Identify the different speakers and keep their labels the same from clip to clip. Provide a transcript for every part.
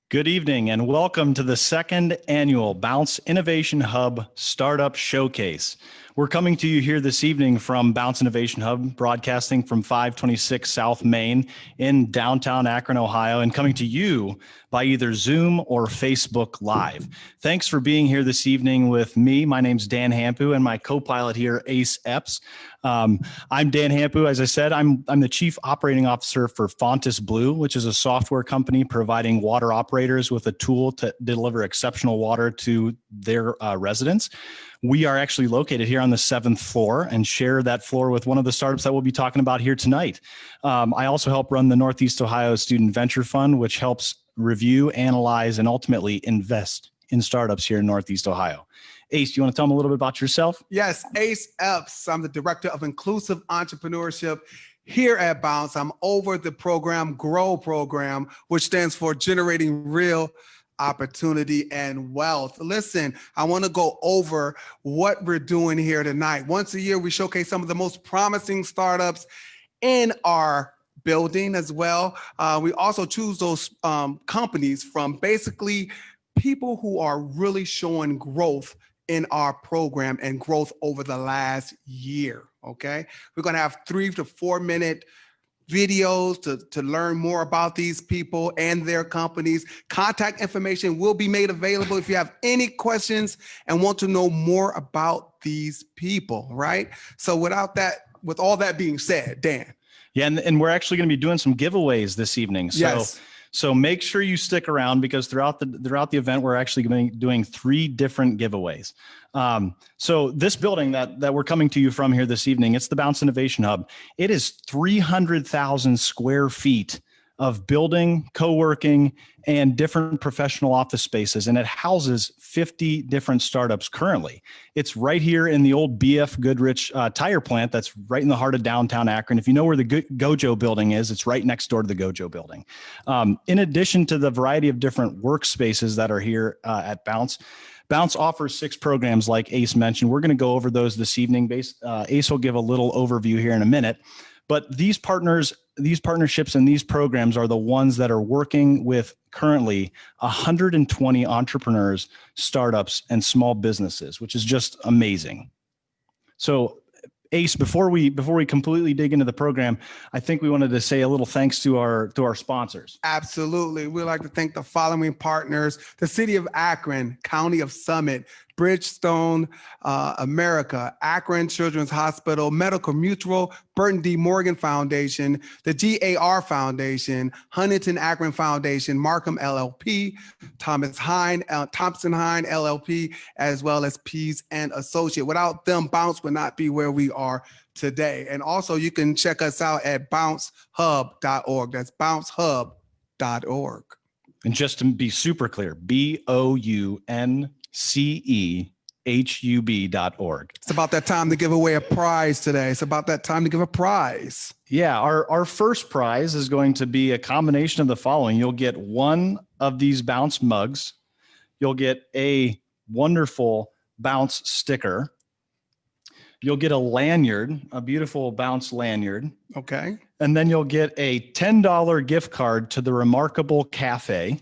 Speaker 1: Good evening and welcome to the second annual Bounce Innovation Hub Startup Showcase. We're coming to you here this evening from Bounce Innovation Hub, broadcasting from 526 South Main in downtown Akron, Ohio, and coming to you by either Zoom or Facebook Live. Thanks for being here this evening with me. My name's Dan Hampu and my co-pilot here, Ace Epps. I'm Dan Hampu. As I said, I'm the Chief Operating Officer for Fontis Blue, which is a software company providing water operators with a tool to deliver exceptional water to their residents. We are actually located here on the 7th floor and share that floor with one of the startups that we'll be talking about here tonight. I also help run the Northeast Ohio Student Venture Fund, which helps review, analyze, and ultimately invest in startups here in Northeast Ohio. Ace, do you want to tell them a little bit about yourself?
Speaker 2: Yes, Ace Epps. I'm the Director of Inclusive Entrepreneurship here at Bounce. I'm over the program, GROW program, which stands for Generating Real Opportunity and Wealth. Listen, I want to go over what we're doing here tonight. Once a year, we showcase some of the most promising startups in our building as well. We also choose those companies from basically people who are really showing growth in our program and growth over the last year, okay? We're gonna have 3 to 4 minute videos to learn more about these people and their companies. Contact information will be made available if you have any questions and want to know more about these people, right? So with all that being said, Dan.
Speaker 1: Yeah, and we're actually going to be doing some giveaways this evening. So make sure you stick around because throughout the event, we're actually going to be doing 3 different giveaways. So this building that we're coming to you from here this evening, it's the Bounce Innovation Hub. It is 300,000 square feet of building, co-working, and different professional office spaces. And it houses 50 different startups currently. It's right here in the old BF Goodrich tire plant that's right in the heart of downtown Akron. If you know where the Gojo building is, it's right next door to the Gojo building. In addition to the variety of different workspaces that are here at Bounce, Bounce offers 6 programs like Ace mentioned. We're going to go over those this evening. Ace will give a little overview here in a minute. But these partnerships and these programs are the ones that are working with currently 120 entrepreneurs, startups, and small businesses, which is just amazing. So Ace, before we completely dig into the program, I think we wanted to say a little thanks to our sponsors.
Speaker 2: Absolutely. We'd like to thank the following partners: the City of Akron, County of Summit, Bridgestone America, Akron Children's Hospital, Medical Mutual, Burton D. Morgan Foundation, the GAR Foundation, Huntington Akron Foundation, Markham LLP, Thompson Hine LLP, as well as Pease and Associate. Without them, Bounce would not be where we are today. And also you can check us out at bouncehub.org. That's bouncehub.org.
Speaker 1: And just to be super clear, BOUNCEHUB.org.
Speaker 2: It's about that time to give away a prize today. It's about that time to give a prize.
Speaker 1: Yeah, our first prize is going to be a combination of the following. You'll get one of these Bounce mugs. You'll get a wonderful Bounce sticker. You'll get a lanyard, a beautiful Bounce lanyard.
Speaker 2: Okay.
Speaker 1: And then you'll get a $10 gift card to the Remarkable Cafe,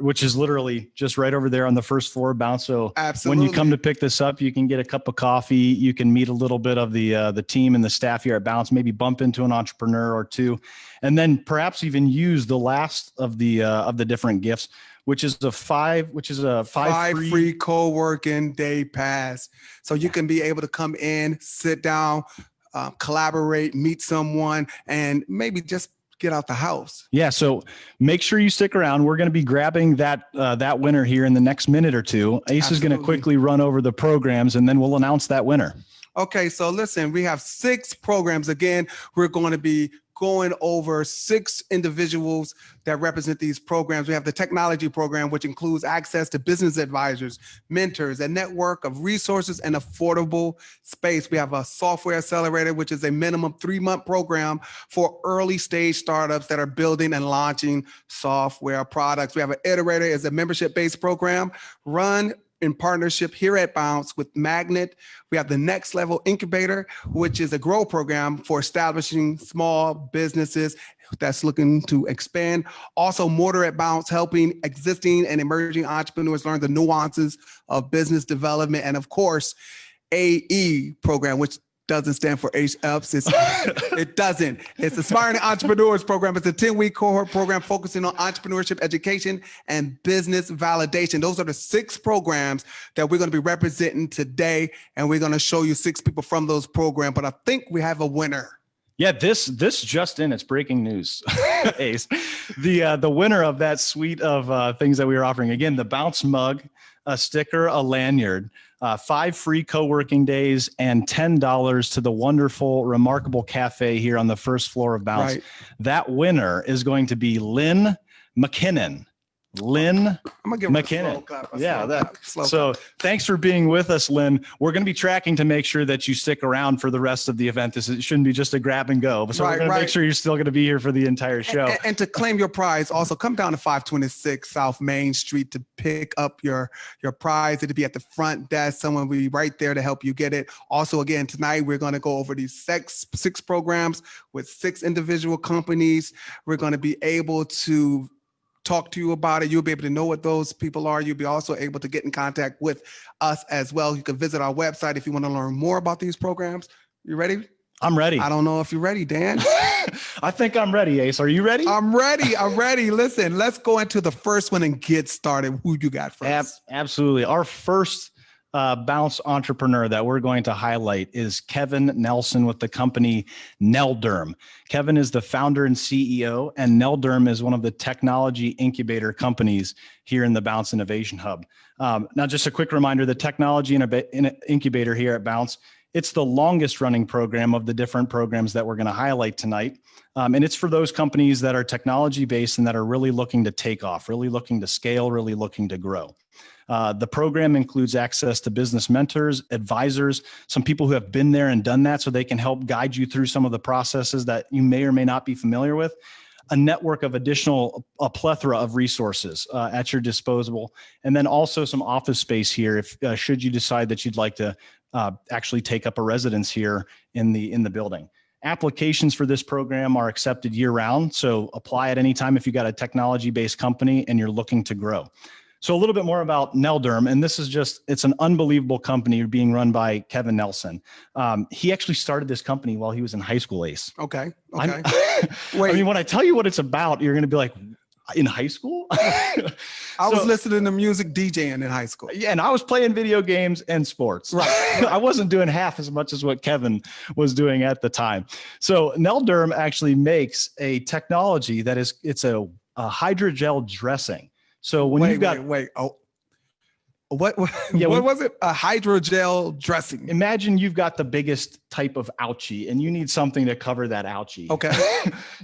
Speaker 1: which is literally just right over there on the first floor of Bounce. So
Speaker 2: Absolutely.
Speaker 1: When you come to pick this up, you can get a cup of coffee. You can meet a little bit of the team and the staff here at Bounce, maybe bump into an entrepreneur or two, and then perhaps even use the last of the different gifts, which is a five free
Speaker 2: co-working day pass. So you can be able to come in, sit down, collaborate, meet someone, and maybe just get out the house.
Speaker 1: Yeah, so make sure you stick around. We're going to be grabbing that winner here in the next minute or two. Ace is going to quickly run over the programs, and then we'll announce that winner.
Speaker 2: Okay, so listen, we have 6 programs. Again, we're going to be going over 6 individuals that represent these programs. We have the technology program, which includes access to business advisors, mentors, a network of resources, and affordable space. We have a software accelerator, which is a minimum 3-month program for early stage startups that are building and launching software products. We have an iterator, is a membership-based program run in partnership here at Bounce with Magnet. We have the Next Level Incubator, which is a grow program for establishing small businesses that's looking to expand. Also, Mortar at Bounce, helping existing and emerging entrepreneurs learn the nuances of business development. And of course, AE program, which doesn't stand for H-Ups. It doesn't. It's Aspiring Entrepreneurs Program. It's a 10-week cohort program focusing on entrepreneurship education and business validation. Those are the 6 programs that we're going to be representing today, and we're going to show you 6 people from those programs. But I think we have a winner.
Speaker 1: Yeah, this just in, it's breaking news. Ace, the winner of that suite of things that we were offering, again, the Bounce mug, a sticker, a lanyard, 5 free co-working days, and $10 to the wonderful, remarkable cafe here on the first floor of Bounce.
Speaker 2: Right.
Speaker 1: That winner is going to be Lynn McKinnon. Lynn
Speaker 2: I'm gonna give
Speaker 1: McKinnon.
Speaker 2: Slow
Speaker 1: So thanks for being with us, Lynn. We're going to be tracking to make sure that you stick around for the rest of the event. It shouldn't be just a grab and go. So we're going to make sure you're still going to be here for the entire show.
Speaker 2: And to claim your prize, also come down to 526 South Main Street to pick up your prize. It'll be at the front desk. Someone will be right there to help you get it. Also, again, tonight we're going to go over these 6 programs with 6 individual companies. We're going to be able to talk to you about it. You'll be able to know what those people are. You'll be also able to get in contact with us as well. You can visit our website if you want to learn more about these programs. You ready?
Speaker 1: I'm ready.
Speaker 2: I don't know if you're ready, Dan.
Speaker 1: I think I'm ready, Ace. Are you ready?
Speaker 2: I'm ready. Listen, let's go into the first one and get started. Who you got first?
Speaker 1: Absolutely. Our first Bounce entrepreneur that we're going to highlight is Kevin Nelson with the company Nelderm. Kevin is the founder and CEO, and Nelderm is one of the technology incubator companies here in the Bounce Innovation Hub. Now, just a quick reminder, the technology incubator here at Bounce, it's the longest running program of the different programs that we're going to highlight tonight. And it's for those companies that are technology based and that are really looking to take off, really looking to scale, really looking to grow. The program includes access to business mentors, advisors, some people who have been there and done that so they can help guide you through some of the processes that you may or may not be familiar with, a network of a plethora of resources at your disposal, and then also some office space here if should you decide that you'd like to actually take up a residence here in the building. Applications for this program are accepted year-round, so apply at any time if you got a technology-based company and you're looking to grow. So a little bit more about Nelderm, and this is it's an unbelievable company being run by Kevin Nelson. He actually started this company while he was in high school, Ace.
Speaker 2: Okay.
Speaker 1: Wait. I mean, when I tell you what it's about, you're going to be like, in high school?
Speaker 2: I was listening to music DJing in high school.
Speaker 1: Yeah, and I was playing video games and sports.
Speaker 2: Right.
Speaker 1: I wasn't doing half as much as what Kevin was doing at the time. So Nelderm actually makes a technology that it's a hydrogel dressing. So when you've got
Speaker 2: what was it? A hydrogel dressing.
Speaker 1: Imagine you've got the biggest type of ouchie and you need something to cover that ouchie.
Speaker 2: Okay.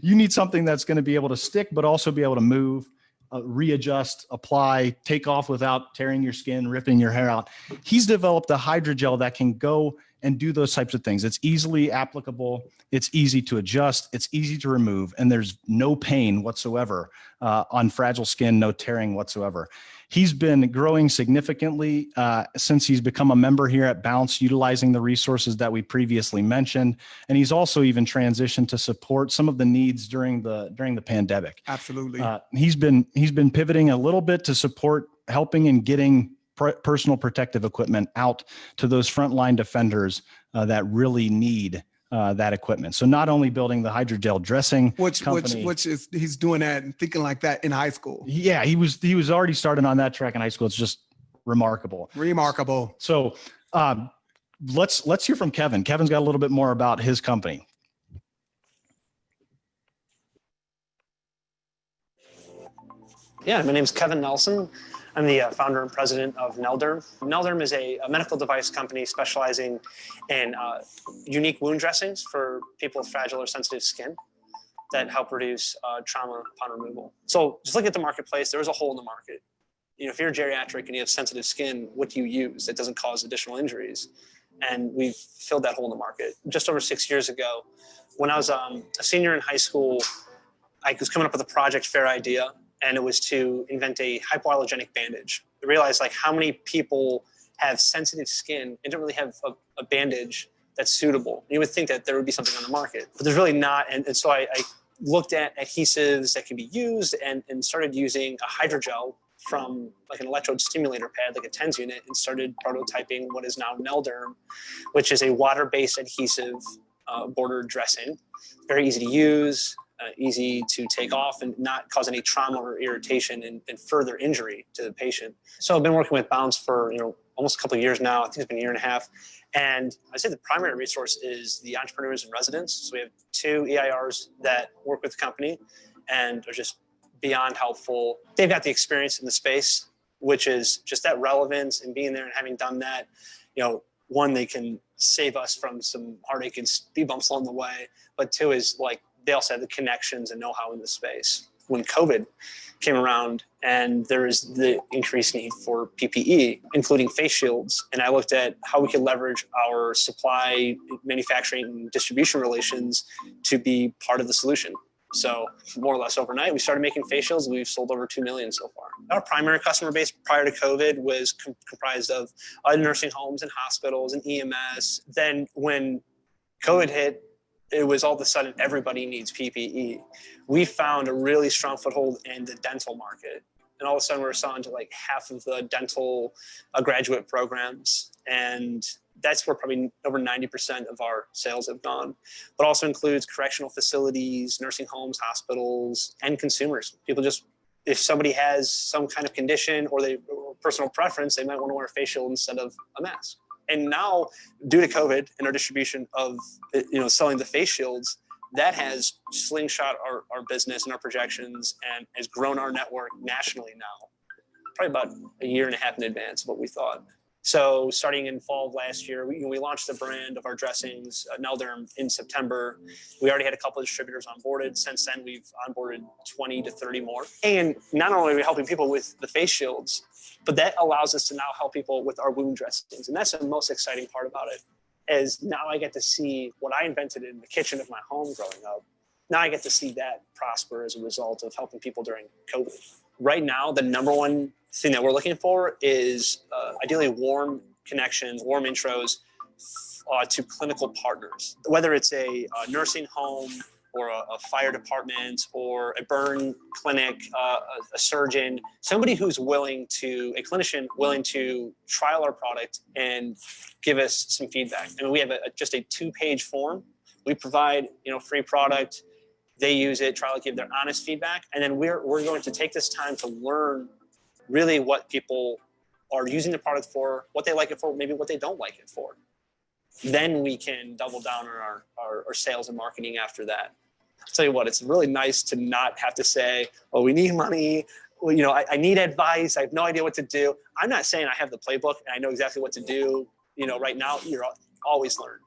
Speaker 1: You need something that's going to be able to stick, but also be able to move, readjust, apply, take off without tearing your skin, ripping your hair out. He's developed a hydrogel that can go and do those types of things. It's easily applicable. It's easy to adjust. It's easy to remove. And there's no pain whatsoever on fragile skin, no tearing whatsoever. He's been growing significantly since he's become a member here at Bounce, utilizing the resources that we previously mentioned. And he's also even transitioned to support some of the needs during the pandemic.
Speaker 2: Absolutely.
Speaker 1: He's been pivoting a little bit to support helping and getting personal protective equipment out to those frontline defenders that really need that equipment. So not only building the hydrogel dressing,
Speaker 2: which is he's doing that and thinking like that in high school.
Speaker 1: Yeah, he was already started on that track in high school. It's just remarkable. So let's hear from Kevin. Kevin's got a little bit more about his company.
Speaker 3: Yeah, my name's Kevin Nelson. I'm the founder and president of Nelderm. Nelderm is a medical device company specializing in unique wound dressings for people with fragile or sensitive skin that help reduce trauma upon removal. So just look at the marketplace. There is a hole in the market. You know, if you're geriatric and you have sensitive skin, what do you use that doesn't cause additional injuries? And we've filled that hole in the market. Just over 6 years ago, when I was a senior in high school, I was coming up with a project fair idea, and it was to invent a hypoallergenic bandage realized like how many people have sensitive skin and don't really have a bandage that's suitable. You would think that there would be something on the market, but there's really not. And so I looked at adhesives that can be used and started using a hydrogel from like an electrode stimulator pad, like a TENS unit, and started prototyping what is now Nelderm, which is a water-based adhesive bordered dressing. Very easy to use, easy to take off and not cause any trauma or irritation and further injury to the patient. So I've been working with Bounce for almost a couple of years now. I think it's been a year and a half. And I'd say the primary resource is the entrepreneurs and residents. So we have 2 EIRs that work with the company and are just beyond helpful. They've got the experience in the space, which is just that relevance and being there and having done that. One, they can save us from some heartache and speed bumps along the way. But 2 is like they also have the connections and know-how in the space. When COVID came around and there was the increased need for PPE, including face shields, and I looked at how we could leverage our supply, manufacturing, and distribution relations to be part of the solution. So more or less overnight, we started making face shields. We've sold over 2 million so far. Our primary customer base prior to COVID was comprised of nursing homes and hospitals and EMS. Then when COVID hit, it was all of a sudden everybody needs PPE. We found a really strong foothold in the dental market. And all of a sudden we're selling to like half of the dental graduate programs. And that's where probably over 90% of our sales have gone, but also includes correctional facilities, nursing homes, hospitals, and consumers. People just, if somebody has some kind of condition or personal preference, they might want to wear a face shield instead of a mask. And now, due to COVID and our distribution of, selling the face shields, that has slingshot our business and our projections and has grown our network nationally now, probably about a year and a half in advance of what we thought. So starting in fall of last year, we launched the brand of our dressings, Nelderm, in September. We already had a couple of distributors onboarded. Since then, we've onboarded 20 to 30 more. And not only are we helping people with the face shields, but that allows us to now help people with our wound dressings. And that's the most exciting part about it, is now I get to see what I invented in the kitchen of my home growing up. Now I get to see that prosper as a result of helping people during COVID. Right now, the number one thing that we're looking for is ideally warm connections, warm intros to clinical partners, whether it's a nursing home or a fire department or a burn clinic, a surgeon, somebody who's a clinician willing to trial our product and give us some feedback. I mean, we have just a 2-page form. We provide, free product. They use it, try to give their honest feedback. And then we're going to take this time to learn really what people are using the product for, what they like it for, maybe what they don't like it for. Then we can double down on our sales and marketing after that. I'll tell you what, it's really nice to not have to say, oh, we need money. Well, I need advice. I have no idea what to do. I'm not saying I have the playbook and I know exactly what to do. Right now, you're always learning.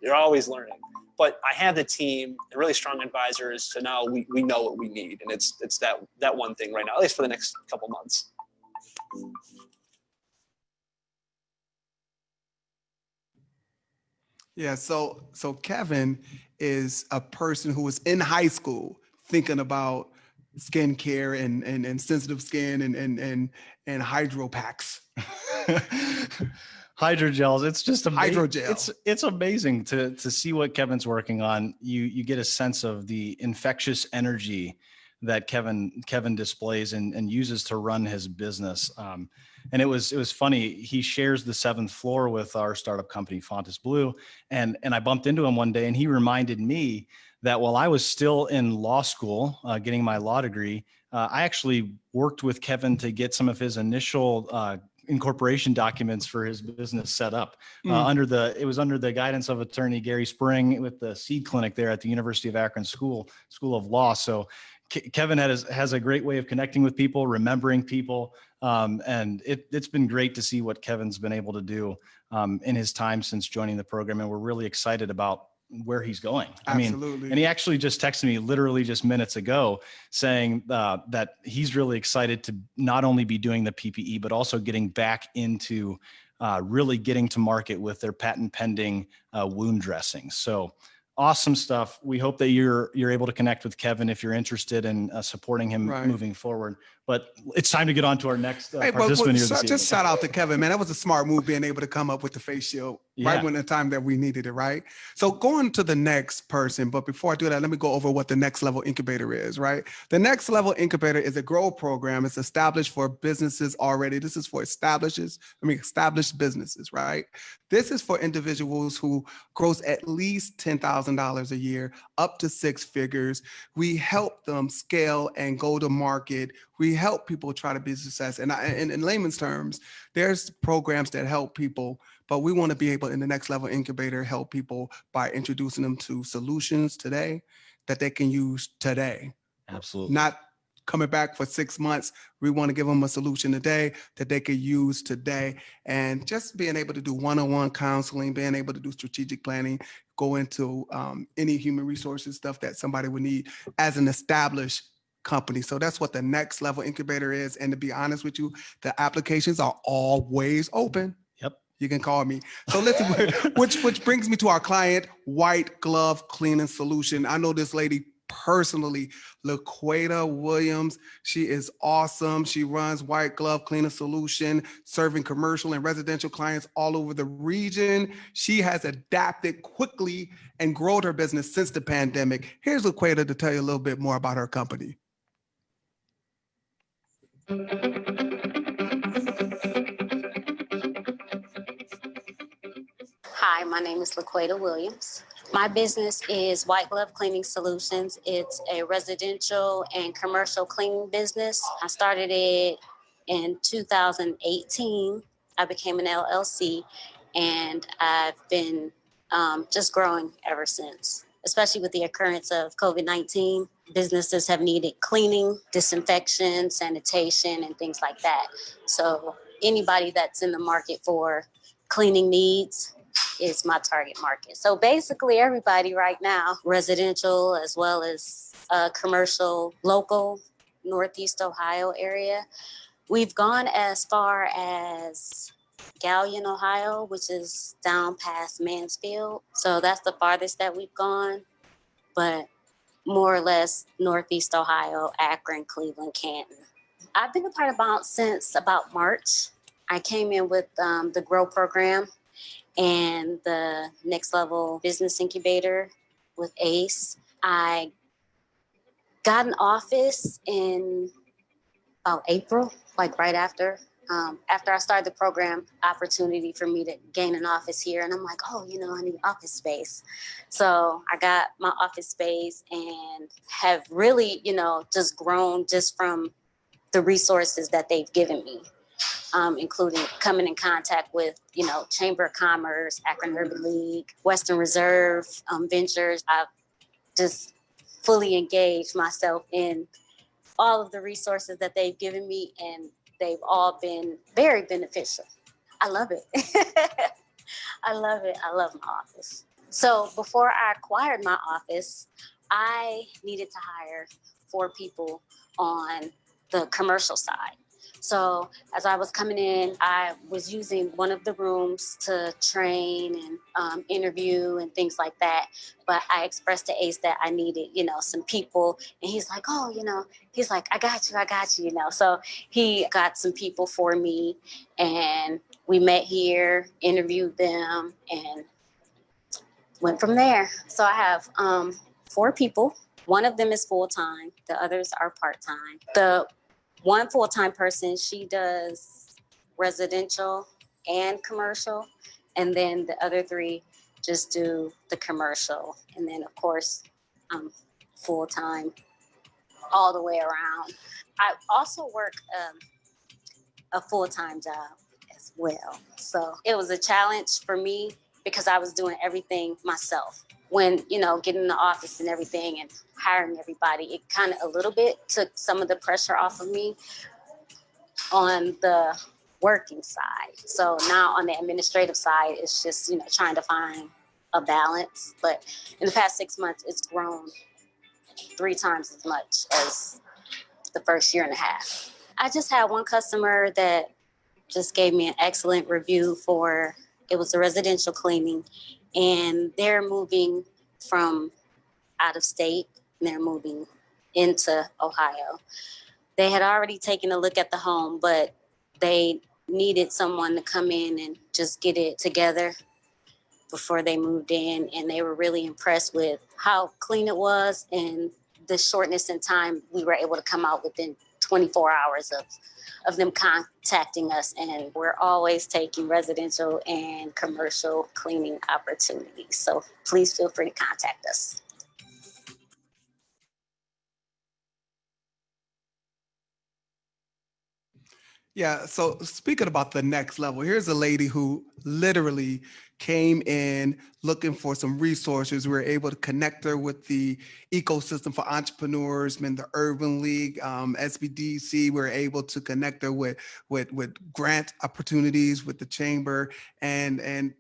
Speaker 3: You're always learning. But I have the team and really strong advisors, so now we know what we need, and it's that one thing right now, at least for the next couple months.
Speaker 2: Yeah, so Kevin is a person who was in high school thinking about skincare and sensitive skin and hydro packs.
Speaker 1: Hydrogels. It's just amazing.
Speaker 2: Hydrogel.
Speaker 1: It's amazing to see what Kevin's working on. You get a sense of the infectious energy that Kevin displays and uses to run his business. And it was funny. He shares the 7th floor with our startup company, Fontes Blue. And I bumped into him one day and he reminded me that while I was still in law school, getting my law degree, I actually worked with Kevin to get some of his initial incorporation documents for his business set up it was under the guidance of attorney Gary Spring with the Seed Clinic there at the University of Akron School of Law. So Kevin has a great way of connecting with people, remembering people. And it's been great to see what Kevin's been able to do in his time since joining the program. And we're really excited about where he's going.
Speaker 2: Absolutely.
Speaker 1: And he actually just texted me literally just minutes ago saying that he's really excited to not only be doing the PPE, but also getting back into really getting to market with their patent pending wound dressings. So awesome stuff. We hope that you're able to connect with Kevin if you're interested in supporting him moving forward. But it's time to get on to our next
Speaker 2: Hey,
Speaker 1: participant here this
Speaker 2: just
Speaker 1: evening.
Speaker 2: shout out to Kevin, man. That was a smart move being able to come up with the face shield right when the time that we needed it, right? So going to the next person, but before I do that, let me go over what the next level incubator is, right? The next level incubator is a grow program. It's established for businesses already. This is for established businesses, right? This is for individuals who gross at least $10,000 a year, up to 6 figures. We help them scale and go to market. We help people try to be success. And in layman's terms, there's programs that help people, but we want to be able in the next level incubator help people by introducing them to solutions today that they can use today.
Speaker 1: Absolutely.
Speaker 2: Not coming back for 6 months. We want to give them a solution today that they could use today. And just being able to do one-on-one counseling, being able to do strategic planning, go into any human resources stuff that somebody would need as an established company. So that's what the next level incubator is. And to be honest with you, the applications are always open.
Speaker 1: Yep.
Speaker 2: You can call me. So listen, which brings me to our client, White Glove Cleaning Solution. I know this lady personally, LaQueta Williams. She is awesome. She runs White Glove Cleaning Solution, serving commercial and residential clients all over the region. She has adapted quickly and grown her business since the pandemic. Here's LaQueta to tell you a little bit more about her company.
Speaker 4: Hi, my name is LaQueta Williams. My business is White Glove Cleaning Solutions. It's a residential and commercial cleaning business. I started it in 2018. I became an LLC, and I've been just growing ever since, especially with the occurrence of COVID-19. Businesses have needed cleaning, disinfection, sanitation, and things like that. So anybody that's in the market for cleaning needs is my target market. So basically everybody right now, residential as well as commercial, local, Northeast Ohio area. We've gone as far as Gallion, Ohio, which is down past Mansfield. So that's the farthest that we've gone, but more or less Northeast Ohio, Akron, Cleveland, Canton. I've been a part of Bounce since about March. I came in with the Grow program and the next level business incubator with ACE. I got an office in about April, like right after. After I started the program, opportunity for me to gain an office here. And I'm like, oh, I need office space. So I got my office space and have really, just grown just from the resources that they've given me. Including coming in contact with, Chamber of Commerce, Akron Urban League, Western Reserve Ventures. I've just fully engaged myself in all of the resources that they've given me, and they've all been very beneficial. I love it. I love it. I love my office. So before I acquired my office, I needed to hire 4 people on the commercial side. So as I was coming in, I was using one of the rooms to train and interview and things like that. But I expressed to Ace that I needed, some people. And he's like, oh, he's like, I got you, So he got some people for me, and we met here, interviewed them, and went from there. So I have 4 people. One of them is full-time. The others are part-time. The one full-time person, she does residential and commercial. And then the other 3 just do the commercial. And then, of course, full-time all the way around. I also work a full-time job as well. So it was a challenge for me because I was doing everything myself. When, getting in the office and everything and hiring everybody, it kind of a little bit took some of the pressure off of me on the working side. So now on the administrative side, it's just, trying to find a balance. But in the past 6 months, it's grown 3 times as much as the first year and a half. I just had one customer that just gave me an excellent review for, it was a residential cleaning, and they're moving from out of state, and they're moving into Ohio. They had already taken a look at the home, but they needed someone to come in and just get it together before they moved in. And they were really impressed with how clean it was and the shortness in time. We were able to come out within 24 hours of them contacting us. And we're always taking residential and commercial cleaning opportunities. So please feel free to contact us.
Speaker 2: Yeah, so speaking about the next level, here's a lady who literally came in looking for some resources. We were able to connect her with the ecosystem for entrepreneurs, the Urban League, SBDC. We were able to connect her with grant opportunities with the chamber, and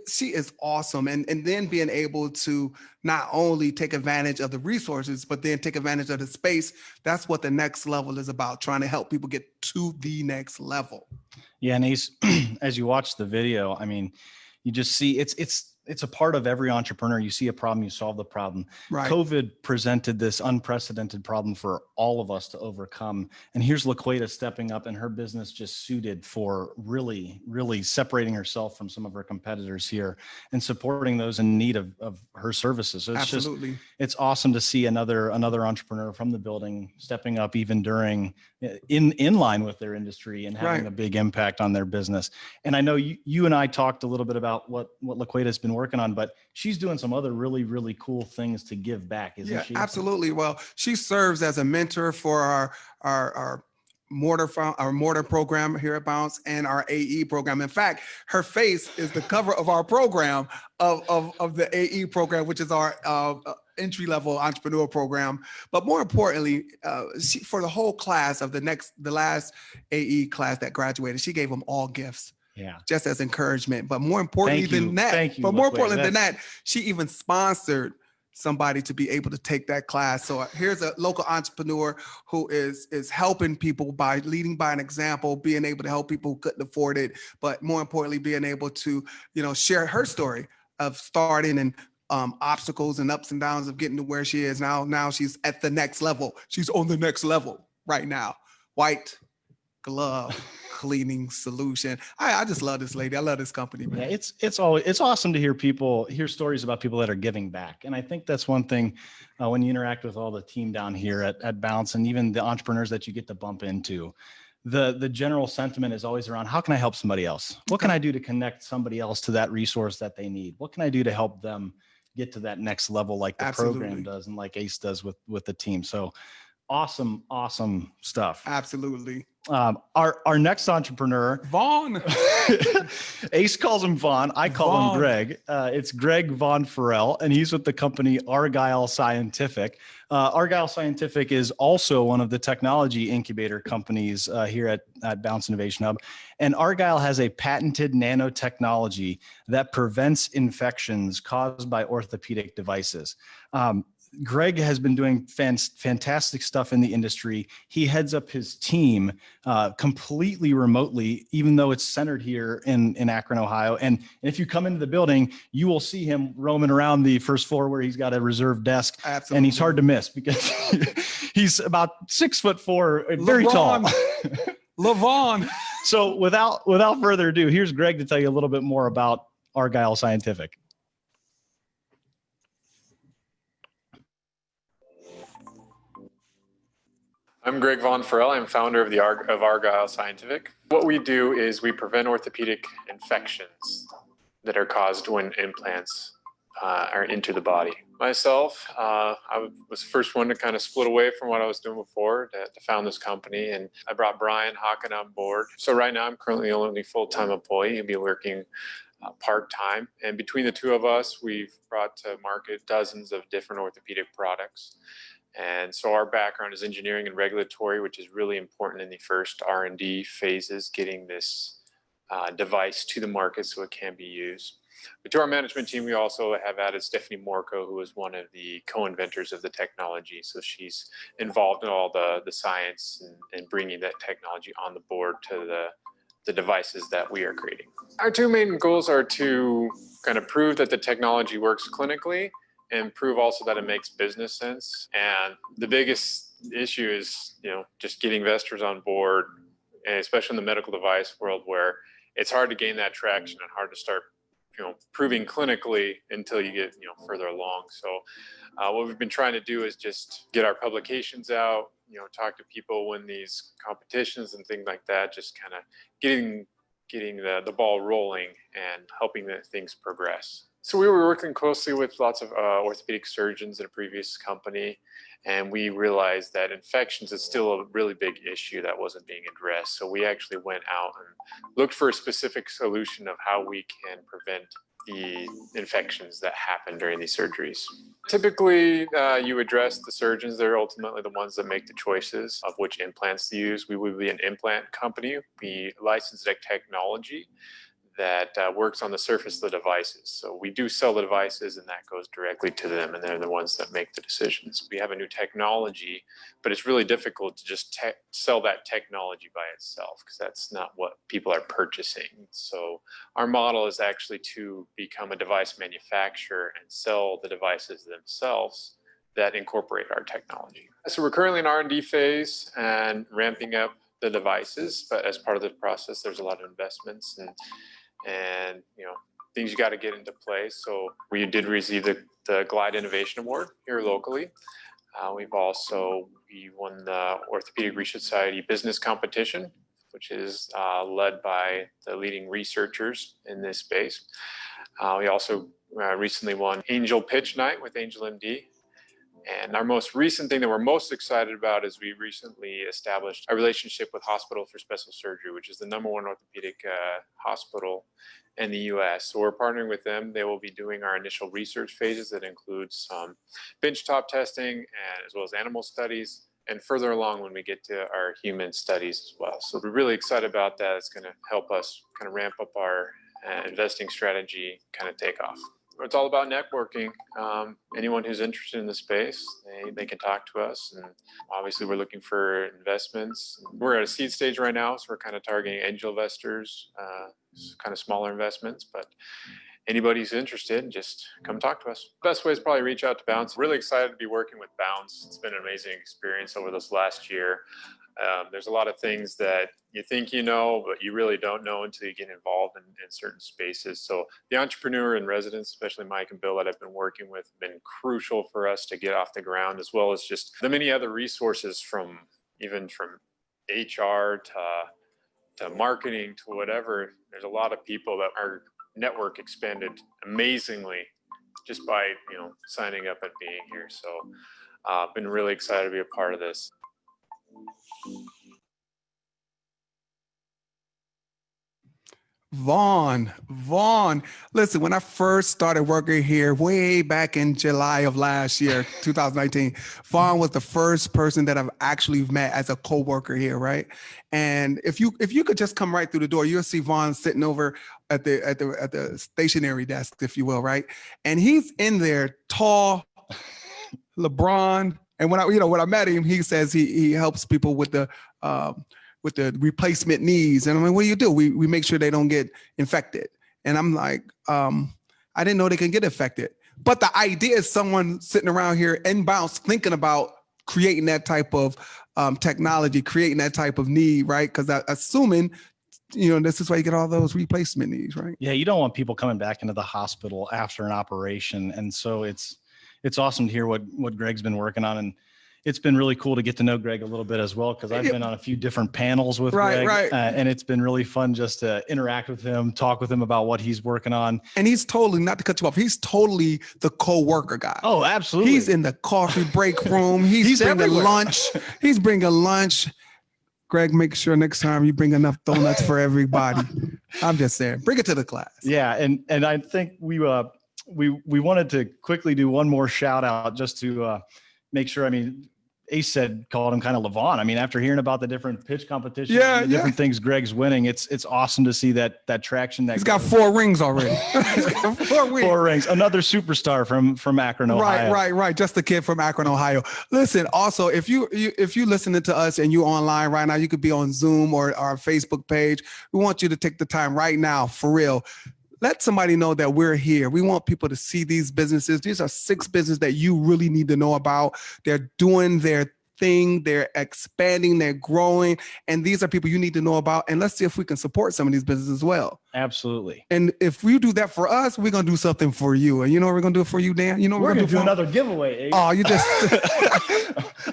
Speaker 2: she is awesome. And then being able to not only take advantage of the resources, but then take advantage of the space. That's what the next level is about, trying to help people get to the next level.
Speaker 1: Yeah, and as you watch the video, I mean, you just see it's a part of every entrepreneur. You see a problem, you solve the problem.
Speaker 2: Right.
Speaker 1: COVID presented this unprecedented problem for all of us to overcome. And here's LaQueta stepping up, and her business just suited for really, really separating herself from some of her competitors here and supporting those in need of her services. So it's
Speaker 2: Absolutely.
Speaker 1: it's awesome to see another entrepreneur from the building stepping up even during in line with their industry and having a big impact on their business. And I know you and I talked a little bit about what LaQueta has been working on, but she's doing some other really, really cool things to give back, isn't she?
Speaker 2: Absolutely. Well, she serves as a mentor for our mortar program here at Bounce and our AE program. In fact, her face is the cover of our program of the AE program, which is our entry-level entrepreneur program. But more importantly, she, for the whole class of the last AE class that graduated, she gave them all gifts.
Speaker 1: Yeah.
Speaker 2: Just as encouragement. But more importantly than that, she even sponsored somebody to be able to take that class. So here's a local entrepreneur who is helping people by leading by an example, being able to help people who couldn't afford it, but more importantly, being able to, share her story of starting and obstacles and ups and downs of getting to where she is now. Now she's at the next level. She's on the next level right now. White glove cleaning solution. I just love this lady. I love this company, man.
Speaker 1: Yeah, it's awesome to hear stories about people that are giving back. And I think that's one thing when you interact with all the team down here at Bounce and even the entrepreneurs that you get to bump into. The general sentiment is always around, how can I help somebody else? What can I do to connect somebody else to that resource that they need? What can I do to help them get to that next level like the program does and like ACE does with the team? So awesome stuff.
Speaker 2: Absolutely.
Speaker 1: Our next entrepreneur,
Speaker 2: Vaughn.
Speaker 1: Ace calls him Vaughn. I call him Greg. It's Greg Von Farrell, and he's with the company Argyle Scientific. Argyle Scientific is also one of the technology incubator companies here at Bounce Innovation Hub. And Argyle has a patented nanotechnology that prevents infections caused by orthopedic devices. Greg has been doing fantastic stuff in the industry. He heads up his team completely remotely, even though it's centered here in Akron, Ohio. And if you come into the building, you will see him roaming around the first floor where he's got a reserved desk.
Speaker 2: Absolutely.
Speaker 1: And he's hard to miss because he's about 6'4", very tall.
Speaker 2: LaVaughn.
Speaker 1: So without further ado, here's Greg to tell you a little bit more about Argyle Scientific.
Speaker 5: I'm Greg Von Farrell. I'm founder of Argyle Scientific. What we do is we prevent orthopedic infections that are caused when implants are into the body. Myself, I was the first one to kind of split away from what I was doing before to found this company, and I brought Brian Hawken on board. So right now I'm currently the only full-time employee. He'll be working part-time, and between the two of us, we've brought to market dozens of different orthopedic products. And so our background is engineering and regulatory, which is really important in the first R&D phases, getting this device to the market so it can be used. But to our management team, we also have added Stephanie Morco, who is one of the co-inventors of the technology. So she's involved in all the science and bringing that technology on the board to the devices that we are creating. Our two main goals are to kind of prove that the technology works clinically and prove also that it makes business sense. And the biggest The issue is, just getting investors on board, and especially in the medical device world where it's hard to gain that traction and hard to start, proving clinically until you get, further along. So what we've been trying to do is just get our publications out, talk to people when these competitions and things like that, just kind of getting the ball rolling and helping that things progress. So we were working closely with lots of orthopedic surgeons in a previous company, and we realized that infections is still a really big issue that wasn't being addressed. So we actually went out and looked for a specific solution of how we can prevent the infections that happen during these surgeries. Typically, you address the surgeons. They're ultimately the ones that make the choices of which implants to use. We would be an implant company. We license technology that works on the surface of the devices. So we do sell the devices, and that goes directly to them, and they're the ones that make the decisions. We have a new technology, but it's really difficult to just sell that technology by itself, because that's not what people are purchasing. So our model is actually to become a device manufacturer and sell the devices themselves that incorporate our technology. So we're currently in R&D phase and ramping up the devices, but as part of the process, there's a lot of investments and things you got to get into place. So we did receive the Glide Innovation Award here locally. We won the Orthopedic Research Society Business Competition, which is led by the leading researchers in this space. We also recently won Angel Pitch Night with Angel MD. And our most recent thing that we're most excited about is we recently established a relationship with Hospital for Special Surgery, which is the #1 orthopedic hospital in the US. So we're partnering with them. They will be doing our initial research phases that includes some benchtop testing and as well as animal studies, and further along when we get to our human studies as well. So we're really excited about that. It's going to help us kind of ramp up our investing strategy, kind of take off. It's all about networking. Anyone who's interested in the space, they can talk to us. And obviously we're looking for investments. We're at a seed stage right now, so we're kind of targeting angel investors, kind of smaller investments, but anybody who's interested, just come talk to us. Best way is probably reach out to Bounce. Really excited to be working with Bounce. It's been an amazing experience over this last year. There's a lot of things that you think you know, but you really don't know until you get involved in certain spaces. So the entrepreneur in residence, especially Mike and Bill that I've been working with, have been crucial for us to get off the ground, as well as just the many other resources from HR to marketing to whatever. There's a lot of people that our network expanded amazingly just by signing up and being here. So I've been really excited to be a part of this.
Speaker 2: Vaughn, listen, when I first started working here way back in July of last year, 2019, Vaughn was the first person that I've actually met as a coworker here, right? And if you could just come right through the door, you'll see Vaughn sitting over at the stationary desk, if you will, right? And he's in there, tall, LeBron. And when I met him, he says he helps people with the replacement knees. And I'm like, what do? We make sure they don't get infected. And I'm like, I didn't know they can get infected. But the idea is someone sitting around here in Bounce thinking about creating that type of technology, creating that type of need, right? Because assuming, this is why you get all those replacement knees, right?
Speaker 1: Yeah, you don't want people coming back into the hospital after an operation. And so it's awesome to hear what Greg's been working on. And it's been really cool to get to know Greg a little bit as well, because I've been on a few different panels with Greg. Right. And it's been really fun just to interact with him, talk with him about what he's working on.
Speaker 2: And he's totally, not to cut you off, he's totally the co-worker guy.
Speaker 1: Oh, absolutely.
Speaker 2: He's in the coffee break room. He's bringing everywhere. Lunch. He's bringing lunch. Greg, make sure next time you bring enough donuts for everybody. I'm just saying, bring it to the class.
Speaker 1: Yeah. And I think we wanted to quickly do one more shout out just to make sure. Ace called him kind of Levon. After hearing about the different pitch competitions, the different things Greg's winning, it's awesome to see that traction. He's
Speaker 2: got 4 rings already. He's got 4 rings.
Speaker 1: Another superstar from Akron, Ohio.
Speaker 2: Right. Just a kid from Akron, Ohio. Listen, also, if you listening to us and you online right now, you could be on Zoom or our Facebook page. We want you to take the time right now, for real. Let somebody know that we're here. We want people to see these businesses. These are 6 businesses that you really need to know about. They're doing their thing. They're expanding, they're growing. And these are people you need to know about. And let's see if we can support some of these businesses as well.
Speaker 1: Absolutely.
Speaker 2: And if we do that for us, we're going to do something for you. And you know what we're going to do for you, Dan? You know what
Speaker 1: we're going to do
Speaker 2: for
Speaker 1: another giveaway. Abe.
Speaker 2: Oh, you just...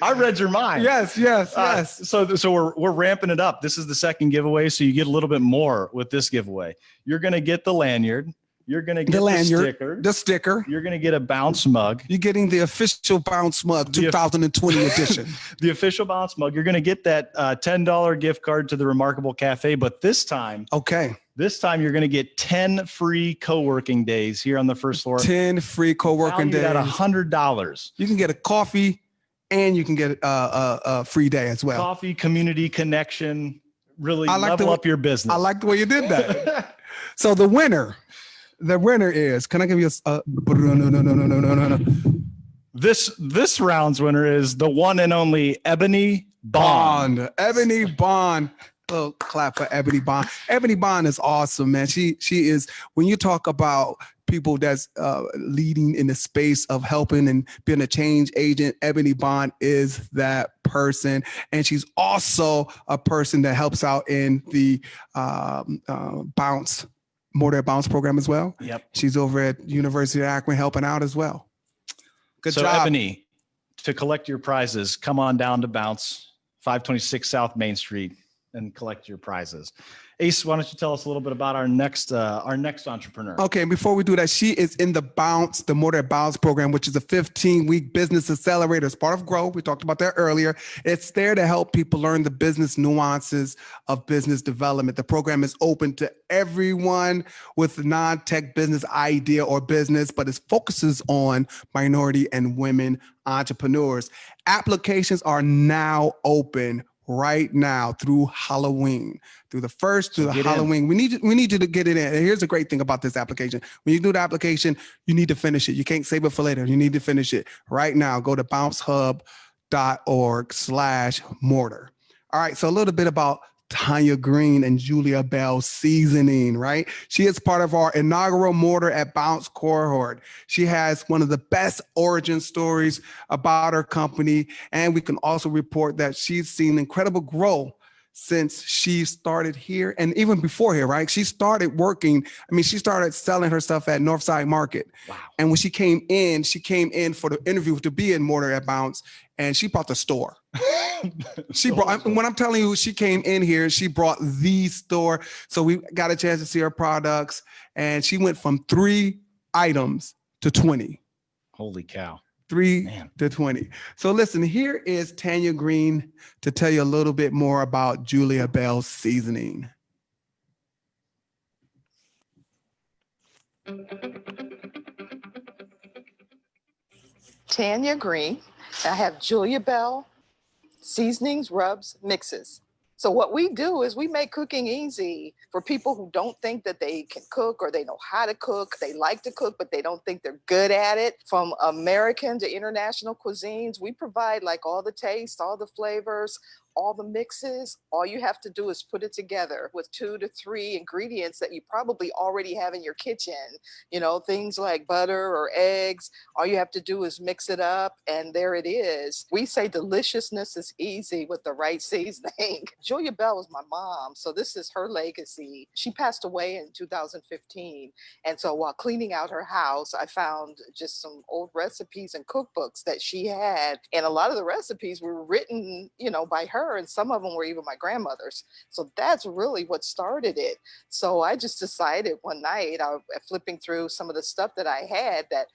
Speaker 1: I read your mind.
Speaker 2: Yes.
Speaker 1: So we're ramping it up. This is the second giveaway. So you get a little bit more with this giveaway. You're going to get the lanyard. You're going to get the sticker. You're going to get a bounce mug.
Speaker 2: You're getting the official bounce mug 2020 edition.
Speaker 1: The official bounce mug. You're going to get that $10 gift card to the Remarkable Cafe. But this time, you're going to get 10 free co-working days here on the first floor. 10
Speaker 2: free co-working days.
Speaker 1: At $100.
Speaker 2: You can get a coffee and you can get a free day as well.
Speaker 1: Coffee, community connection, really level up your business.
Speaker 2: I like the way you did that. So the winner is, can I give you no.
Speaker 1: This round's winner is the one and only Ebony Bond.
Speaker 2: Ebony Bond. Little clap for Ebony Bond. Ebony Bond is awesome, man. She is, when you talk about people that's leading in the space of helping and being a change agent, Ebony Bond is that person. And she's also a person that helps out in the Mortar Bounce program as well.
Speaker 1: Yep.
Speaker 2: She's over at University of Akron helping out as well. Good job.
Speaker 1: So Ebony, to collect your prizes, come on down to Bounce, 526 South Main Street, and collect your prizes. Ace, why don't you tell us a little bit about our next entrepreneur?
Speaker 2: Okay, before we do that, she is in the Mortar Bounce program, which is a 15-week business accelerator. It's part of Grow. We talked about that earlier. It's there to help people learn the business nuances of business development. The program is open to everyone with non-tech business idea or business, but it focuses on minority and women entrepreneurs. Applications are now open right now through Halloween, through the Halloween. We need you to get it in. And here's the great thing about this application. When you do the application, you need to finish it. You can't save it for later. You need to finish it right now. Go to bouncehub.org/mortar. All right. So a little bit about Tanya Green and Julia Bell Seasoning, right? She is part of our inaugural Mortar at Bounce cohort. She has one of the best origin stories about her company. And we can also report that she's seen incredible growth since she started here and even before here, right? She started she started selling her stuff at Northside Market.
Speaker 1: Wow.
Speaker 2: And when she came in for the interview to be in Mortar at Bounce, and she brought the store. When I'm telling you, she came in here, she brought the store. So we got a chance to see her products, and she went from 3 items to 20.
Speaker 1: Holy cow.
Speaker 2: 3 to 20. So listen, here is Tanya Green to tell you a little bit more about Julia Bell Seasoning.
Speaker 6: Tanya Green. I have Julia Bell Seasonings, Rubs, Mixes. So what we do is we make cooking easy for people who don't think that they can cook or they know how to cook. They like to cook, but they don't think they're good at it. From American to international cuisines, we provide like all the taste, all the flavors, all the mixes. All you have to do is put it together with 2 to 3 ingredients that you probably already have in your kitchen. You know, things like butter or eggs. All you have to do is mix it up, and there it is. We say deliciousness is easy with the right seasoning. Julia Bell was my mom, so this is her legacy. She passed away in 2015, and so while cleaning out her house, I found just some old recipes and cookbooks that she had, and a lot of the recipes were written, by her, and some of them were even my grandmother's. So that's really what started it. So I just decided one night, I was flipping through some of the stuff that I had, that,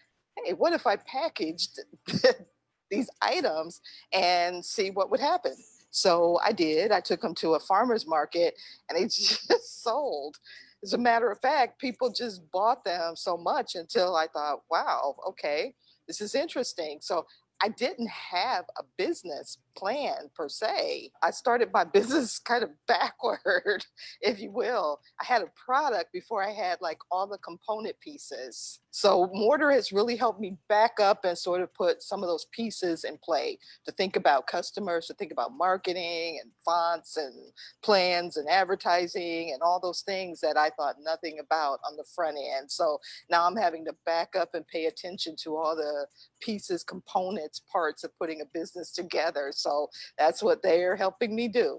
Speaker 6: hey, what if I packaged these items and see what would happen? So I did. I took them to a farmer's market, and they just sold. As a matter of fact, people just bought them so much until I thought, wow, okay, this is interesting. So I didn't have a business plan per se. I started my business kind of backward, if you will. I had a product before I had like all the component pieces. So Mortar has really helped me back up and sort of put some of those pieces in play, to think about customers, to think about marketing and fonts and plans and advertising and all those things that I thought nothing about on the front end. So now I'm having to back up and pay attention to all the pieces, components components, parts of putting a business together. So that's what they're helping me do.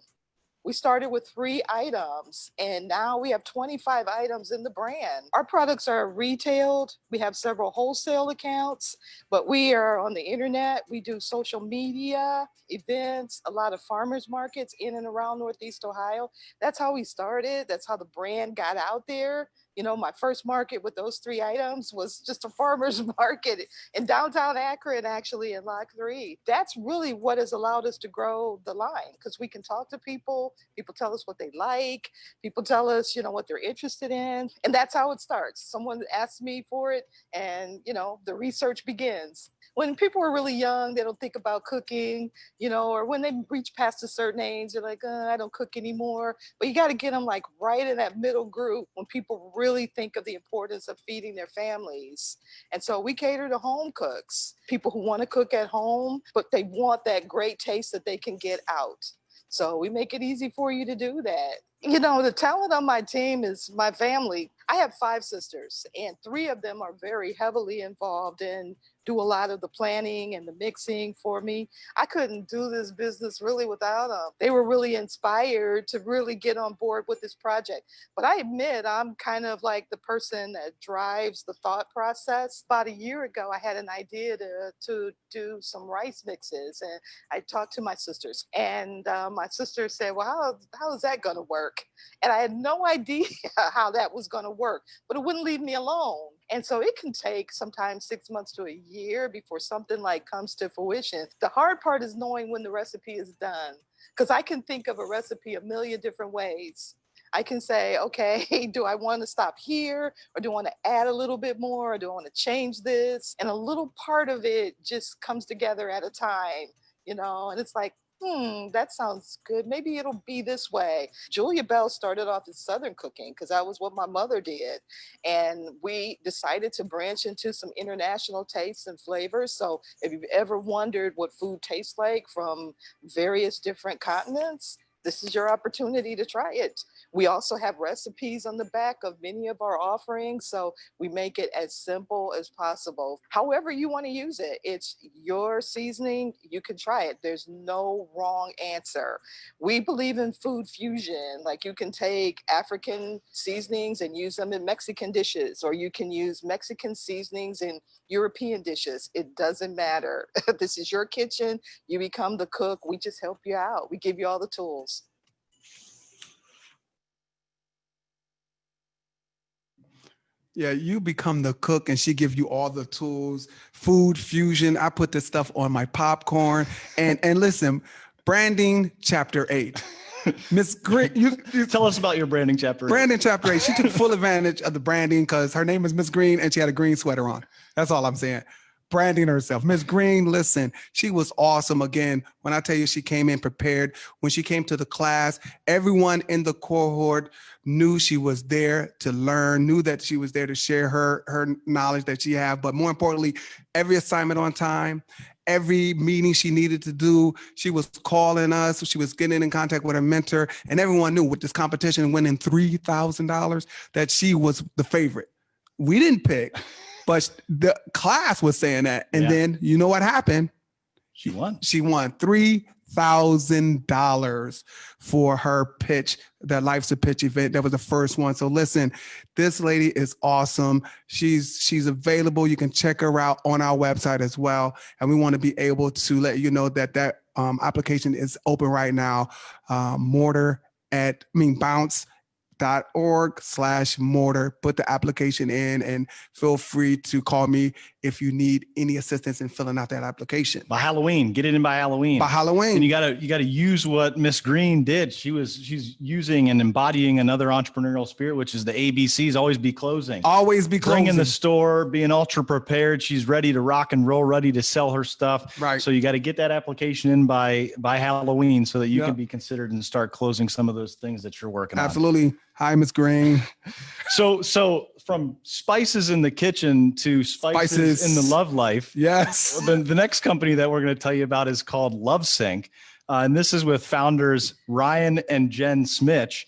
Speaker 6: We started with 3 items and now we have 25 items in the brand. Our products are retailed. We have several wholesale accounts, but we are on the internet. We do social media, events, a lot of farmers markets in and around Northeast Ohio. That's how we started. That's how the brand got out there. You know, my first market with those 3 items was just a farmer's market in downtown Akron, actually in Lock 3. That's really what has allowed us to grow the line, because we can talk to people. People tell us what they like. People tell us, you know, what they're interested in. And that's how it starts. Someone asks me for it and, you know, the research begins. When people are really young, they don't think about cooking, you know, or when they reach past a certain age, they're like, I don't cook anymore. But you got to get them like right in that middle group when people really think of the importance of feeding their families. And so we cater to home cooks, people who want to cook at home, but they want that great taste that they can get out. So we make it easy for you to do that. You know, the talent on my team is my family. I have 5 sisters and 3 of them are very heavily involved and do a lot of the planning and the mixing for me. I couldn't do this business really without them. They were really inspired to really get on board with this project. But I admit I'm kind of like the person that drives the thought process. About a year ago, I had an idea to do some rice mixes, and I talked to my sisters, and my sister said, well, how is that going to work? And I had no idea how that was going to work, but it wouldn't leave me alone. And so it can take sometimes 6 months to a year before something like comes to fruition. The hard part is knowing when the recipe is done, because I can think of a recipe a million different ways. I can say, okay, do I want to stop here, or do I want to add a little bit more, or do I want to change this? And a little part of it just comes together at a time, you know, and it's like, that sounds good. Maybe it'll be this way. Julia Bell started off as Southern cooking because that was what my mother did. And we decided to branch into some international tastes and flavors. So if you've ever wondered what food tastes like from various different continents, this is your opportunity to try it. We also have recipes on the back of many of our offerings, so we make it as simple as possible. However you want to use it, it's your seasoning, you can try it. There's no wrong answer. We believe in food fusion, like you can take African seasonings and use them in Mexican dishes, or you can use Mexican seasonings in European dishes. It doesn't matter. This is your kitchen. You become the cook. We just help you out. We give you all the tools.
Speaker 2: Yeah, you become the cook and she gives you all the tools. Food fusion. I put this stuff on my popcorn. And listen, branding chapter 8. Miss Green, you
Speaker 1: tell us about your branding chapter 8.
Speaker 2: Branding chapter 8. She took full advantage of the branding because her name is Miss Green and she had a green sweater on. That's all I'm saying. Branding herself. Miss Green, listen, she was awesome. Again, when I tell you she came in prepared, when she came to the class, everyone in the cohort knew she was there to learn, knew that she was there to share her knowledge that she had. But more importantly, every assignment on time, every meeting she needed to do, she was calling us. She was getting in contact with her mentor. And everyone knew with this competition winning $3,000 that she was the favorite. We didn't pick. But the class was saying that. And then you know what happened?
Speaker 1: She won.
Speaker 2: She won $3,000 for her pitch, that Life's a Pitch event. That was the first one. So listen, this lady is awesome. She's available. You can check her out on our website as well. And we want to be able to let you know that application is open right now. bounce.org/mortar. Put the application in and feel free to call me if you need any assistance in filling out that application.
Speaker 1: By Halloween, get it in by Halloween.
Speaker 2: By Halloween.
Speaker 1: And you gotta use what Miss Green did. She's using and embodying another entrepreneurial spirit, which is the ABCs, always be closing.
Speaker 2: Always be closing.
Speaker 1: Bringing the store, being ultra prepared. She's ready to rock and roll, ready to sell her stuff.
Speaker 2: Right.
Speaker 1: So you got to get that application in by Halloween so that you can be considered and start closing some of those things that you're working on.
Speaker 2: Absolutely. Hi, Miss Green.
Speaker 1: So from spices in the kitchen to spices in the love life.
Speaker 2: Yes.
Speaker 1: The next company that we're going to tell you about is called LoveSync. And this is with founders Ryan and Jen Smitch.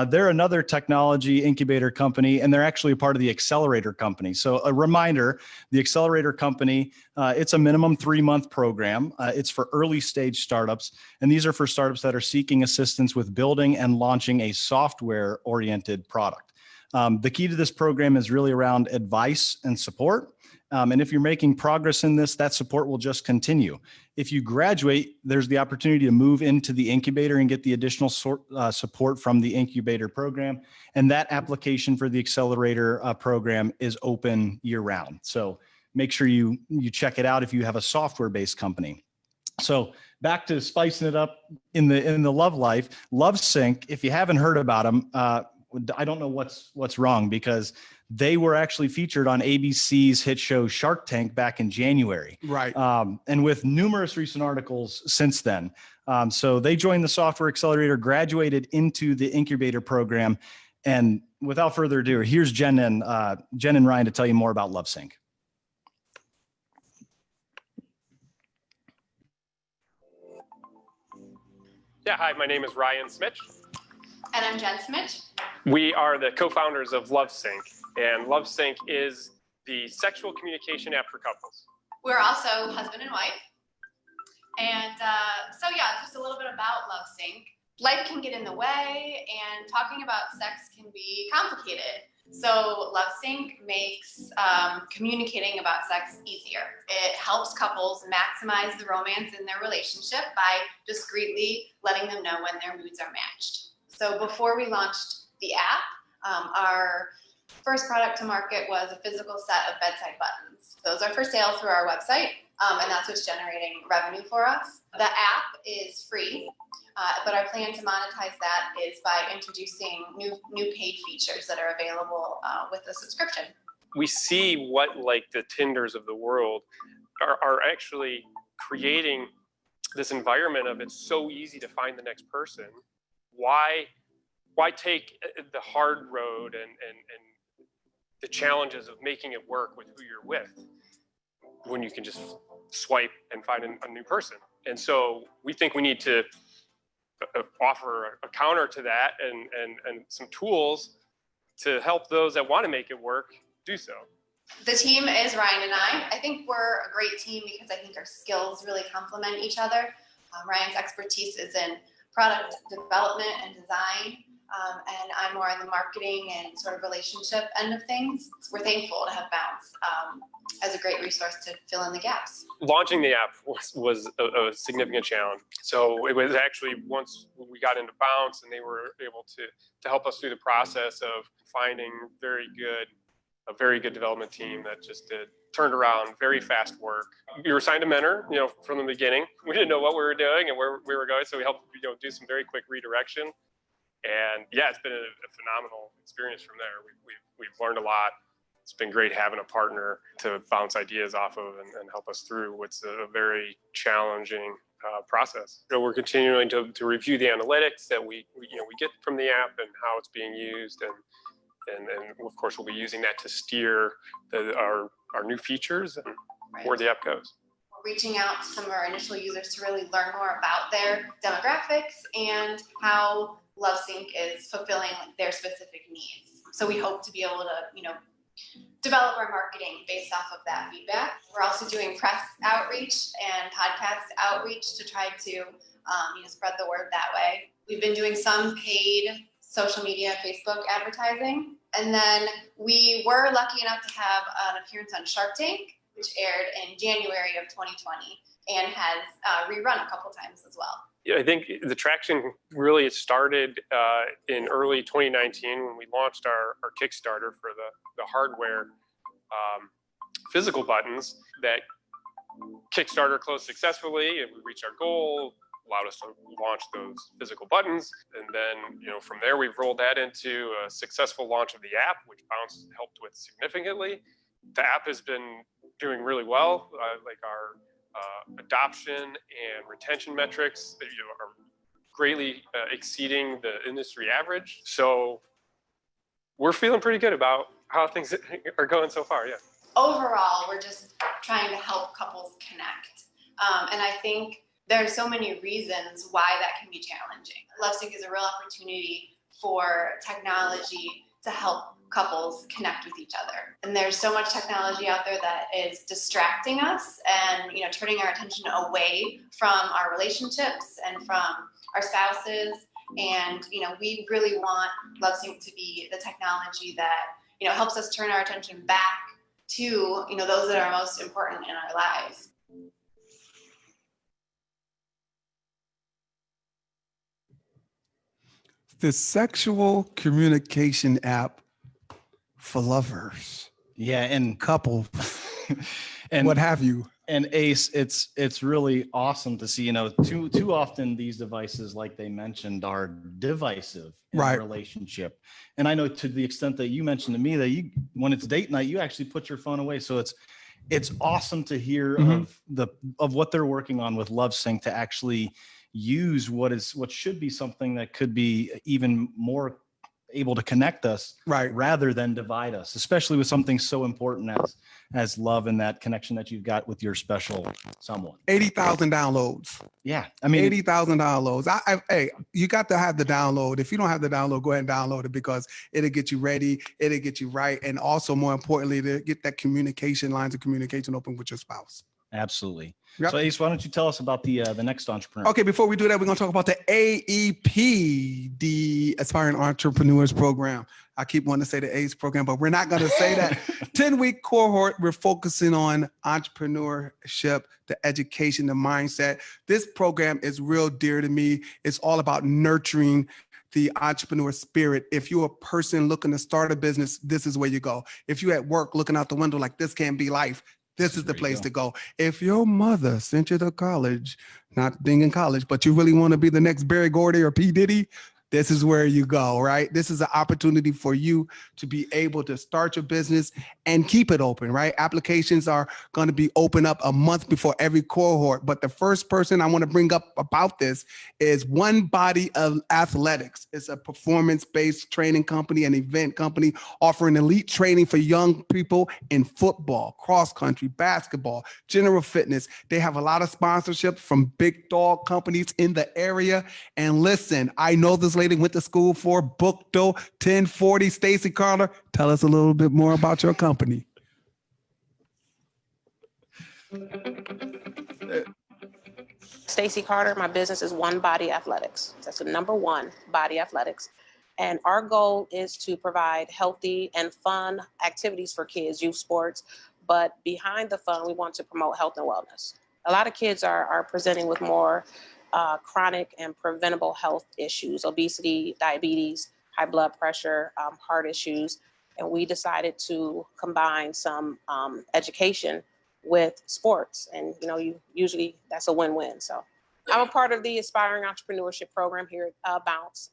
Speaker 1: They're another technology incubator company, and they're actually a part of the accelerator company. So a reminder, the accelerator company, it's a minimum 3-month program. It's for early stage startups. And these are for startups that are seeking assistance with building and launching a software oriented product. The key to this program is really around advice and support. And if you're making progress in this, that support will just continue. If you graduate, there's the opportunity to move into the incubator and get the additional support from the incubator program. And that application for the accelerator program is open year round. So make sure you check it out if you have a software-based company. So back to spicing it up in the love life, LoveSync, if you haven't heard about them, I don't know what's wrong, because they were actually featured on ABC's hit show Shark Tank back in January.
Speaker 2: Right.
Speaker 1: And with numerous recent articles since then. So they joined the software accelerator, graduated into the incubator program. And without further ado, here's Jen and Ryan to tell you more about LoveSync.
Speaker 7: Yeah, hi, my name is Ryan Smith.
Speaker 8: And I'm Jen Smith.
Speaker 7: We are the co-founders of LoveSync, and LoveSync is the sexual communication app for couples.
Speaker 8: We're also husband and wife. And so yeah, just a little bit about LoveSync. Life can get in the way, and talking about sex can be complicated. So LoveSync makes communicating about sex easier. It helps couples maximize the romance in their relationship by discreetly letting them know when their moods are matched. So before we launched the app, our first product to market was a physical set of bedside buttons. Those are for sale through our website, and that's what's generating revenue for us. The app is free, but our plan to monetize that is by introducing new paid features that are available with a subscription.
Speaker 7: We see what, like, the Tinders of the world are actually creating this environment of it's so easy to find the next person. Why take the hard road and the challenges of making it work with who you're with when you can just swipe and find a new person? And so we think we need to offer a counter to that and some tools to help those that want to make it work do so.
Speaker 8: The team is Ryan and I. I think we're a great team because I think our skills really complement each other. Ryan's expertise is in product development and design, and I'm more on the marketing and sort of relationship end of things. We're thankful to have Bounce as a great resource to fill in the gaps.
Speaker 7: Launching the app was a significant challenge. So it was actually, once we got into Bounce and they were able to help us through the process of finding a very good development team that just turned around very fast work. We were assigned a mentor, from the beginning. We didn't know what we were doing and where we were going, so we helped do some very quick redirection. And yeah, it's been a phenomenal experience from there. We've learned a lot. It's been great having a partner to bounce ideas off of and help us through what's a very challenging process. So we're continuing to review the analytics that we get from the app and how it's being used, and of course we'll be using that to steer our new features and where the app goes.
Speaker 8: We're reaching out to some of our initial users to really learn more about their demographics and how LoveSync is fulfilling their specific needs. So we hope to be able to, develop our marketing based off of that feedback. We're also doing press outreach and podcast outreach to try to spread the word that way. We've been doing some paid social media, Facebook advertising. And then we were lucky enough to have an appearance on Shark Tank, which aired in January of 2020 and has rerun a couple times as well.
Speaker 7: Yeah, I think the traction really started in early 2019 when we launched our Kickstarter for the hardware physical buttons. That Kickstarter closed successfully and we reached our goal, allowed us to launch those physical buttons. And then, from there, we've rolled that into a successful launch of the app, which Bounce helped with significantly. The app has been doing really well, like our adoption and retention metrics are greatly exceeding the industry average. So we're feeling pretty good about how things are going so far, yeah.
Speaker 8: Overall, we're just trying to help couples connect. And I think there are so many reasons why that can be challenging. LoveSync is a real opportunity for technology to help couples connect with each other. And there's so much technology out there that is distracting us and, you know, turning our attention away from our relationships and from our spouses. And, you know, we really want LoveSync to be the technology that, you know, helps us turn our attention back to, you know, those that are most important in our lives.
Speaker 2: The sexual communication app for lovers.
Speaker 1: Yeah, and
Speaker 2: couples,
Speaker 1: and
Speaker 2: what have you.
Speaker 1: And Ace, it's really awesome to see, you know, too often these devices, like they mentioned, are divisive in a relationship. And I know to the extent that you mentioned to me that you, when it's date night, you actually put your phone away. So it's awesome to hear of what they're working on with LoveSync to actually use what should be something that could be even more able to connect us rather than divide us, especially with something so important as love and that connection that you've got with your special someone.
Speaker 2: 80,000 downloads.
Speaker 1: Yeah. I mean,
Speaker 2: 80,000 downloads. Hey, you got to have the download. If you don't have the download, go ahead and download it because it'll get you ready. It'll get you right. And also more importantly, to get that lines of communication open with your spouse.
Speaker 1: Absolutely.
Speaker 2: Yep.
Speaker 1: So Ace, why don't you tell us about the next entrepreneur?
Speaker 2: Okay, before we do that, we're going to talk about the AEP, the Aspiring Entrepreneurs Program. I keep wanting to say the ACE program, but we're not going to say that. 10-week cohort, we're focusing on entrepreneurship, the education, the mindset. This program is real dear to me. It's all about nurturing the entrepreneur spirit. If you're a person looking to start a business, this is where you go. If you're at work looking out the window like this can't be life, this is the place to go. If your mother sent you to college, not being in college, but you really want to be the next Barry Gordy or P. Diddy, this is where you go, right? This is an opportunity for you to be able to start your business and keep it open, right? Applications are going to be open up a month before every cohort. But the first person I want to bring up about this is One Body of Athletics. It's a performance-based training company, an event company offering elite training for young people in football, cross country, basketball, general fitness. They have a lot of sponsorship from big dog companies in the area. And listen, I know this lady went to school for Bookdo 1040. Stacy Carter, tell us a little bit more about your company.
Speaker 9: Stacy Carter, my business is One Body Athletics. That's the number one, Body Athletics. And our goal is to provide healthy and fun activities for kids, youth sports. But behind the fun, we want to promote health and wellness. A lot of kids are presenting with more chronic and preventable health issues, obesity, diabetes, high blood pressure, heart issues. And we decided to combine some education with sports. And, you know, usually that's a win-win. So I'm a part of the Aspiring Entrepreneurship Program here at Bounce.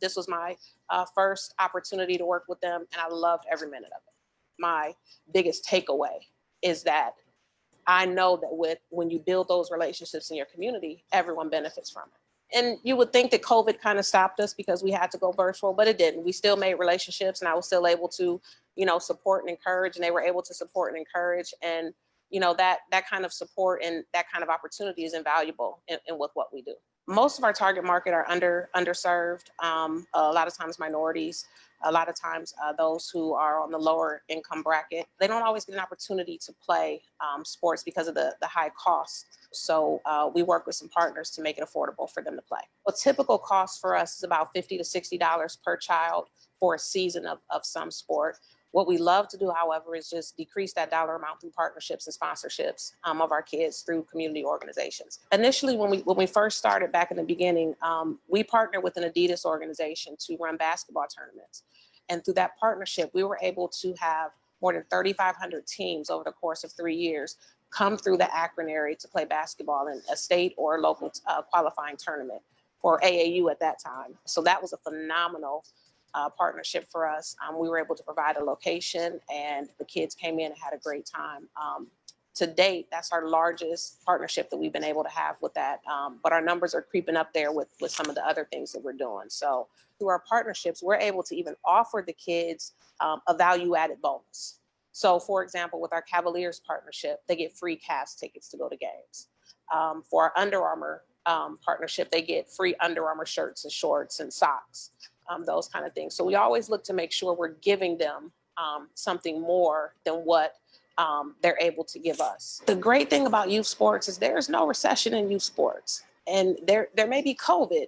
Speaker 9: This was my first opportunity to work with them, and I loved every minute of it. My biggest takeaway is that I know that when you build those relationships in your community, everyone benefits from it. And you would think that COVID kind of stopped us because we had to go virtual, but it didn't. We still made relationships, and I was still able to, you know, support and encourage, and they were able to support and encourage. And, you know, that kind of support and that kind of opportunity is invaluable in what we do. Most of our target market are underserved, a lot of times minorities, a lot of times those who are on the lower income bracket. They don't always get an opportunity to play sports because of the high cost. So we work with some partners to make it affordable for them to play. A typical cost for us is about $50 to $60 per child for a season of some sport. What we love to do, however, is just decrease that dollar amount through partnerships and sponsorships of our kids through community organizations. Initially, when we first started back in the beginning, we partnered with an Adidas organization to run basketball tournaments. And through that partnership, we were able to have more than 3,500 teams over the course of 3 years come through the Akron area to play basketball in a state or local qualifying tournament for AAU at that time. So that was a phenomenal partnership for us. We were able to provide a location, and the kids came in and had a great time. To date, that's our largest partnership that we've been able to have with that. But our numbers are creeping up there with some of the other things that we're doing. So through our partnerships, we're able to even offer the kids a value-added bonus. So for example, with our Cavaliers partnership, they get free Cavs tickets to go to games. For our Under Armour partnership, they get free Under Armour shirts and shorts and socks. those kind of things. So we always look to make sure we're giving them something more than what they're able to give us. The great thing about youth sports is there's no recession in youth sports. And there may be COVID,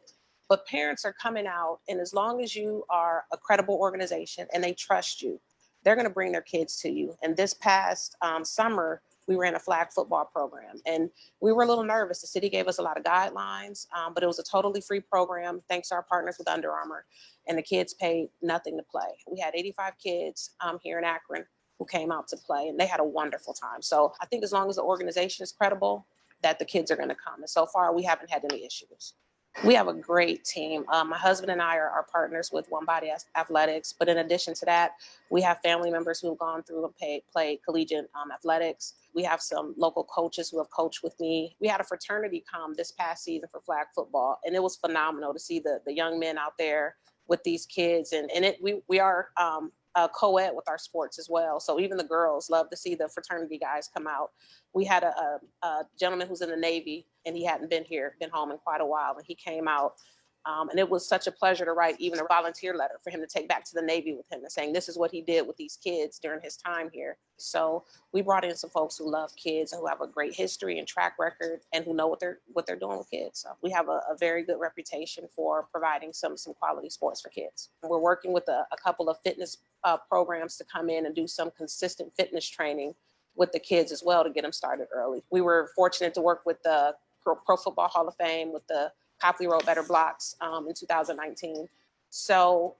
Speaker 9: but parents are coming out, and as long as you are a credible organization and they trust you, they're going to bring their kids to you. And this past summer, we ran a flag football program, and we were a little nervous. The city gave us a lot of guidelines, but it was a totally free program, thanks to our partners with Under Armour, and the kids paid nothing to play. We had 85 kids here in Akron who came out to play, and they had a wonderful time. So I think as long as the organization is credible, that the kids are going to come. And so far, we haven't had any issues. We have a great team. My husband and I are partners with One Body Athletics. But in addition to that, we have family members who have gone through and played collegiate athletics. We have some local coaches who have coached with me. We had a fraternity come this past season for flag football, and it was phenomenal to see the young men out there with these kids. And we are co-ed with our sports as well. So even the girls love to see the fraternity guys come out. We had a gentleman who's in the Navy, and he hadn't been home in quite a while, and he came out. And it was such a pleasure to write even a volunteer letter for him to take back to the Navy with him, and saying this is what he did with these kids during his time here. So we brought in some folks who love kids and who have a great history and track record and who know what they're doing with kids. So we have a very good reputation for providing some quality sports for kids. We're working with a couple of fitness programs to come in and do some consistent fitness training with the kids as well to get them started early. We were fortunate to work with the Pro Football Hall of Fame with the Copley Road Better Blocks in 2019. So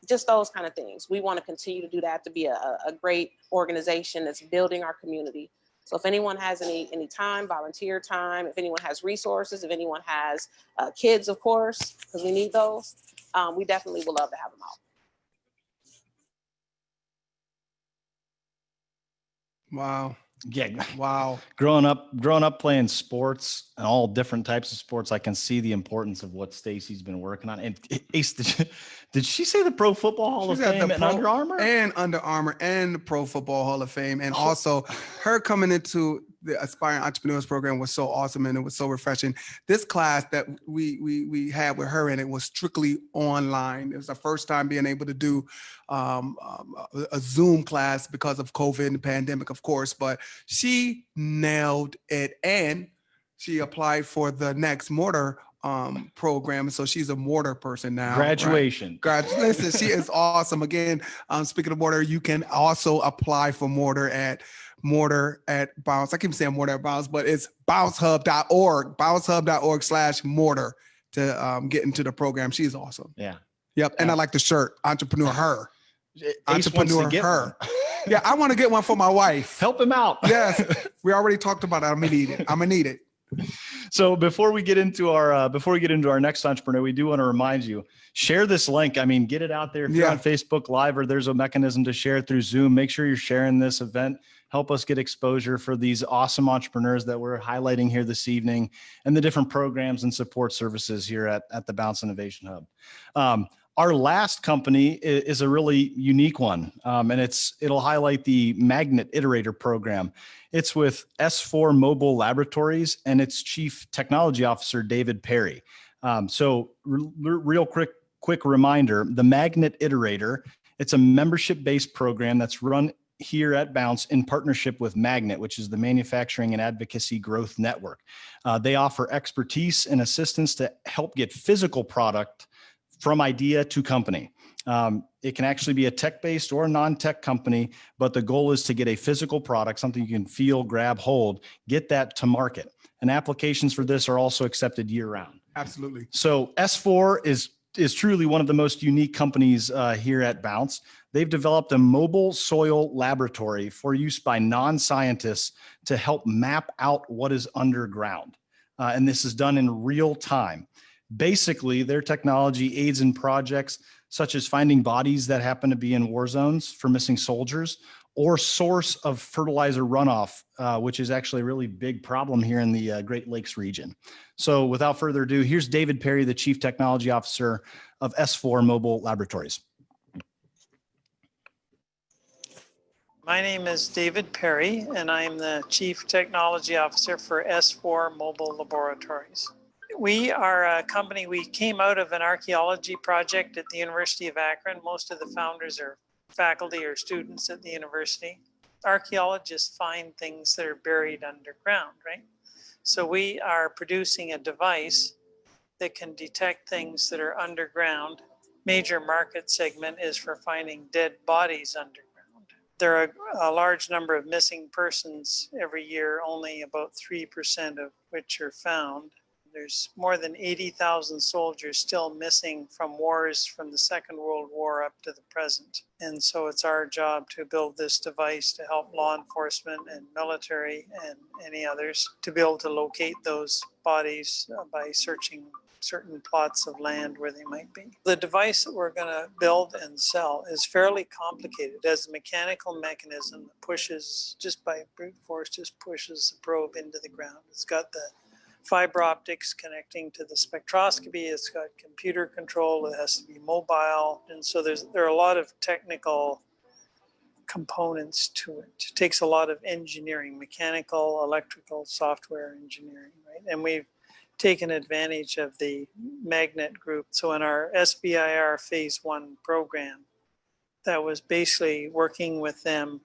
Speaker 9: just those kind of things. We want to continue to do that, to be a great organization that's building our community. So if anyone has any time, volunteer time, if anyone has resources, if anyone has kids, of course, because we need those, we definitely would love to have them out.
Speaker 2: Wow.
Speaker 1: Yeah.
Speaker 2: Wow.
Speaker 1: Growing up playing sports and all different types of sports, I can see the importance of what Stacy's been working on. And Ace, did she say the Pro Football Hall of Fame and Under Armour?
Speaker 2: And Under Armour and the Pro Football Hall of Fame. And also her coming into the Aspiring Entrepreneurs Program was so awesome, and it was so refreshing. This class that we had with her in it was strictly online. It was our first time being able to do a Zoom class because of COVID and the pandemic, of course, but she nailed it, and she applied for the next mortar program. So she's a mortar person now.
Speaker 1: Graduation.
Speaker 2: Right? Listen, she is awesome. Again, speaking of mortar, you can also apply for mortar at Bounce. I keep saying mortar at Bounce, but it's bouncehub.org, bouncehub.org/mortar to get into the program. She's awesome.
Speaker 1: Yeah.
Speaker 2: Yep. And I like the shirt, Entrepreneur Her.
Speaker 1: Entrepreneur Her.
Speaker 2: Yeah, I want to get one for my wife.
Speaker 1: Help him out.
Speaker 2: Yes, we already talked about it. I'm gonna need it.
Speaker 1: So before we get into our next entrepreneur, we do want to remind you, share this link. I mean, get it out there. If you're on Facebook Live, or there's a mechanism to share it through Zoom, make sure you're sharing this event. Help us get exposure for these awesome entrepreneurs that we're highlighting here this evening, and the different programs and support services here at the Bounce Innovation Hub. Our last company is a really unique one, and it'll highlight the Magnet Iterator program. It's with S4 Mobile Laboratories and its Chief Technology Officer, David Perry. So real quick reminder, the Magnet Iterator, it's a membership-based program that's run here at Bounce in partnership with Magnet, which is the Manufacturing and Advocacy Growth Network. They offer expertise and assistance to help get physical product from idea to company. It can actually be a tech-based or a non-tech company, but the goal is to get a physical product, something you can feel, grab, hold, get that to market. And applications for this are also accepted year-round.
Speaker 2: Absolutely.
Speaker 1: So S4 is truly one of the most unique companies here at Bounce. They've developed a mobile soil laboratory for use by non-scientists to help map out what is underground. And this is done in real time. Basically, their technology aids in projects such as finding bodies that happen to be in war zones for missing soldiers, or source of fertilizer runoff, which is actually a really big problem here in the Great Lakes region. So without further ado, here's David Perry, the Chief Technology Officer of S4 Mobile Laboratories.
Speaker 10: My name is David Perry, and I am the Chief Technology Officer for S4 Mobile Laboratories. We are a company, we came out of an archaeology project at the University of Akron. Most of the founders are faculty or students at the university. Archaeologists find things that are buried underground, right? So we are producing a device that can detect things that are underground. Major market segment is for finding dead bodies underground. There are a large number of missing persons every year, only about 3% of which are found. There's more than 80,000 soldiers still missing from wars from the Second World War up to the present. And so it's our job to build this device to help law enforcement and military and any others to be able to locate those bodies by searching certain plots of land where they might be. The device that we're going to build and sell is fairly complicated. It has a mechanical mechanism that pushes, just by brute force, just pushes the probe into the ground. It's got the fiber optics connecting to the spectroscopy. It's got computer control. It has to be mobile. And so there are a lot of technical components to it. It takes a lot of engineering, mechanical, electrical, software engineering, right? And we've taken advantage of the magnet group. So in our SBIR phase 1 program, that was basically working with them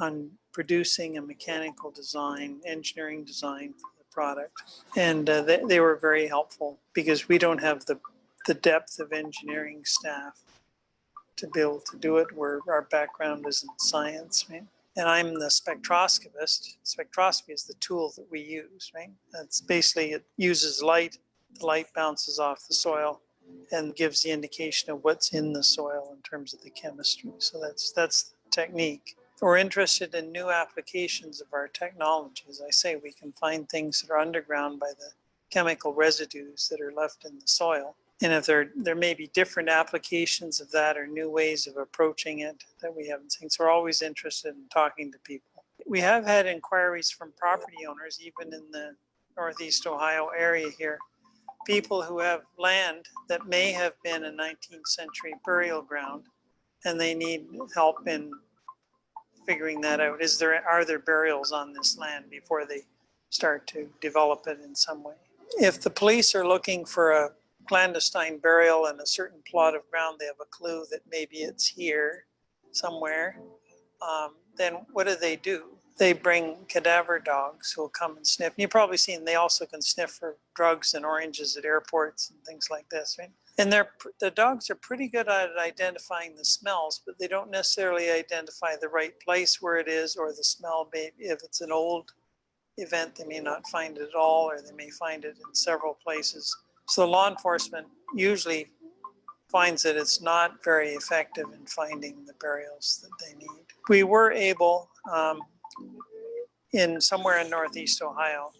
Speaker 10: on producing a mechanical design, engineering design for the product. And they were very helpful because we don't have the depth of engineering staff to be able to do it, where our background is in science, right? And I'm the spectroscopist. Spectroscopy is the tool that we use, right? That's basically, it uses light. The light bounces off the soil and gives the indication of what's in the soil in terms of the chemistry. So that's the technique. We're interested in new applications of our technology. As I say, we can find things that are underground by the chemical residues that are left in the soil. And if there may be different applications of that or new ways of approaching it that we haven't seen. So we're always interested in talking to people. We have had inquiries from property owners, even in the Northeast Ohio area here, people who have land that may have been a 19th century burial ground, and they need help in figuring that out. Are there burials on this land before they start to develop it in some way? If the police are looking for a clandestine burial in a certain plot of ground, they have a clue that maybe it's here somewhere, then what do? They bring cadaver dogs who will come and sniff. And you've probably seen they also can sniff for drugs and oranges at airports and things like this, right? And the dogs are pretty good at identifying the smells, but they don't necessarily identify the right place where it is or the smell. If it's an old event, they may not find it at all, or they may find it in several places. So law enforcement usually finds that it's not very effective in finding the burials that they need. We were able, somewhere in Northeast Ohio,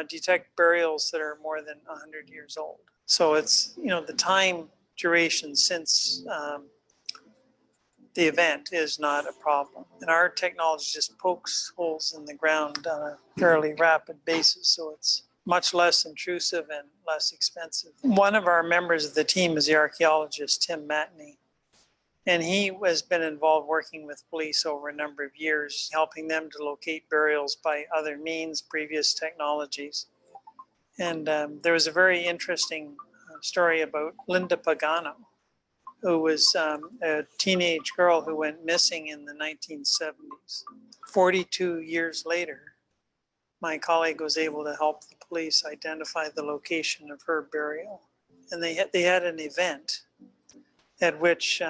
Speaker 10: detect burials that are more than 100 years old. So it's, the time duration since the event is not a problem. And our technology just pokes holes in the ground on a fairly rapid basis. So it's much less intrusive and less expensive. One of our members of the team is the archaeologist, Tim Matney. And he has been involved working with police over a number of years, helping them to locate burials by other means, previous technologies. And there was a very interesting story about Linda Pagano, who was a teenage girl who went missing in the 1970s. 42 years later, my colleague was able to help the police identify the location of her burial. And they had an event at which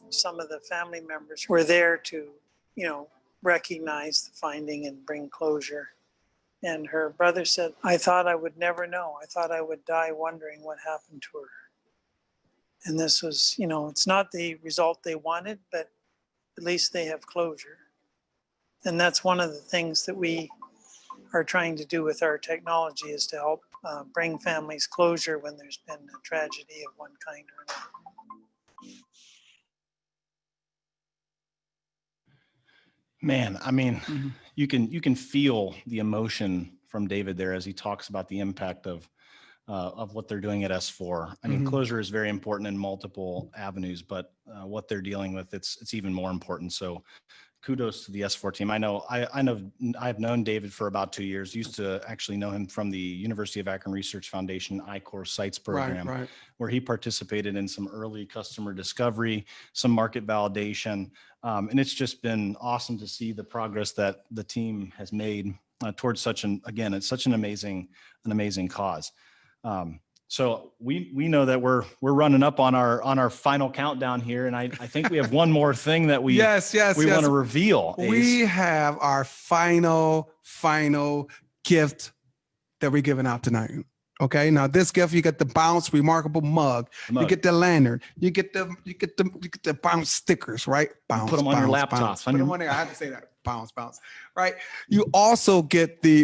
Speaker 10: some of the family members were there to, recognize the finding and bring closure. And her brother said, "I thought I would never know. I thought I would die wondering what happened to her." And this was, it's not the result they wanted, but at least they have closure. And that's one of the things that we are trying to do with our technology, is to help bring families closure when there's been a tragedy of one kind or another.
Speaker 1: Man, I mean, you can feel the emotion from David there as he talks about the impact of of what they're doing at S4. I mean, closure is very important in multiple avenues, but what they're dealing with, it's even more important. So kudos to the S4 team. I've known David for about 2 years. Used to actually know him from the University of Akron Research Foundation I-Core Sites program, where he participated in some early customer discovery, some market validation. And it's just been awesome to see the progress that the team has made towards it's such an amazing cause. So we know that we're running up on our final countdown here, and I think we have one more thing that we want to reveal.
Speaker 2: We have our final gift that we're giving out tonight. Okay, now this gift, you get the Bounce Remarkable mug. You get the lantern. You get the Bounce stickers, right? Bounce.
Speaker 1: Put them on your laptops.
Speaker 2: Put them on there. I had to say that. Bounce, right? You also get the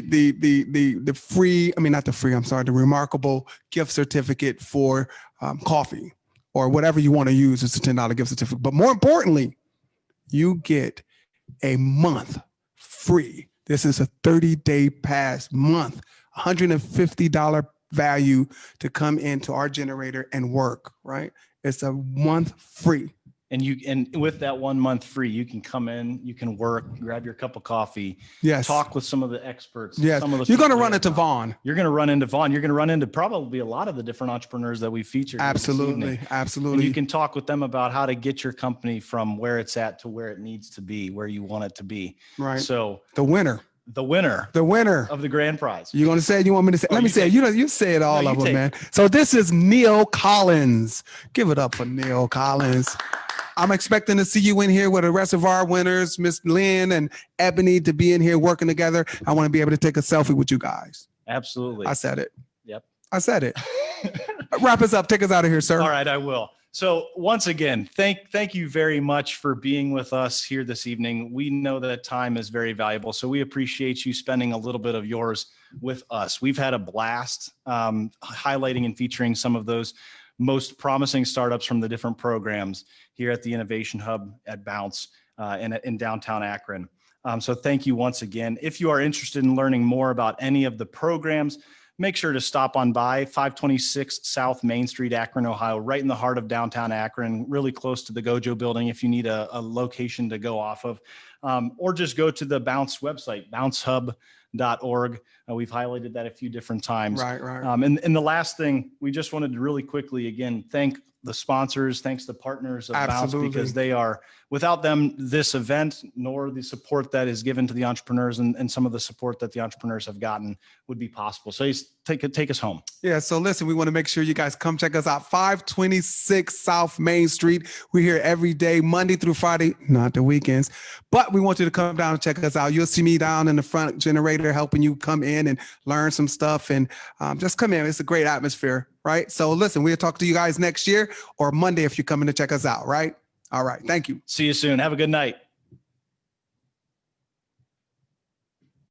Speaker 2: free, not the free, I'm sorry, the remarkable gift certificate for coffee or whatever you want to use. It's a $10 gift certificate. But more importantly, you get a month free. This is a 30-day pass month, $150 value to come into our generator and work, right? It's a month free.
Speaker 1: And with that 1 month free, you can come in, you can work, grab your cup of coffee, talk with some of the experts.
Speaker 2: Yes,
Speaker 1: some of the
Speaker 2: you're going to run into Vaughn.
Speaker 1: You're going to run into Vaughn. You're going to run into probably a lot of the different entrepreneurs that we featured.
Speaker 2: Absolutely.
Speaker 1: And you can talk with them about how to get your company from where it's at to where it needs to be, where you want it to be.
Speaker 2: Right.
Speaker 1: So
Speaker 2: the winner
Speaker 1: of the grand prize.
Speaker 2: You going to say it? You want me to say? Let me say it. You say it all of them, man. So this is Neil Collins. Give it up for Neil Collins. I'm expecting to see you in here with the rest of our winners, Miss Lynn and Ebony, to be in here working together. I want to be able to take a selfie with you guys.
Speaker 1: Absolutely.
Speaker 2: I said it.
Speaker 1: Yep.
Speaker 2: I said it. Wrap us up. Take us out of here, sir.
Speaker 1: All right, I will. So once again, thank you very much for being with us here this evening. We know that time is very valuable, so we appreciate you spending a little bit of yours with us. We've had a blast highlighting and featuring some of those most promising startups from the different programs here at the Innovation Hub at Bounce in downtown Akron. So thank you once again. If you are interested in learning more about any of the programs, make sure to stop on by 526 South Main Street, Akron, Ohio, right in the heart of downtown Akron, really close to the Gojo building if you need a location to go off of, or just go to the Bounce website, bouncehub.org. We've highlighted that a few different times.
Speaker 2: Right.
Speaker 1: And the last thing, we just wanted to really quickly, again, thank the sponsors, thanks the partners of Bounce, because they are, without them, this event, nor the support that is given to the entrepreneurs and some of the support that the entrepreneurs have gotten would be possible. So take us home.
Speaker 2: Yeah. So listen, we want to make sure you guys come check us out. 526 South Main Street. We're here every day, Monday through Friday, not the weekends, but we want you to come down and check us out. You'll see me down in the front generator helping you come in and learn some stuff, and just come in. It's a great atmosphere, right? So listen, we'll talk to you guys next year or Monday if you're coming to check us out, right? All right. Thank you.
Speaker 1: See you soon. Have a good night.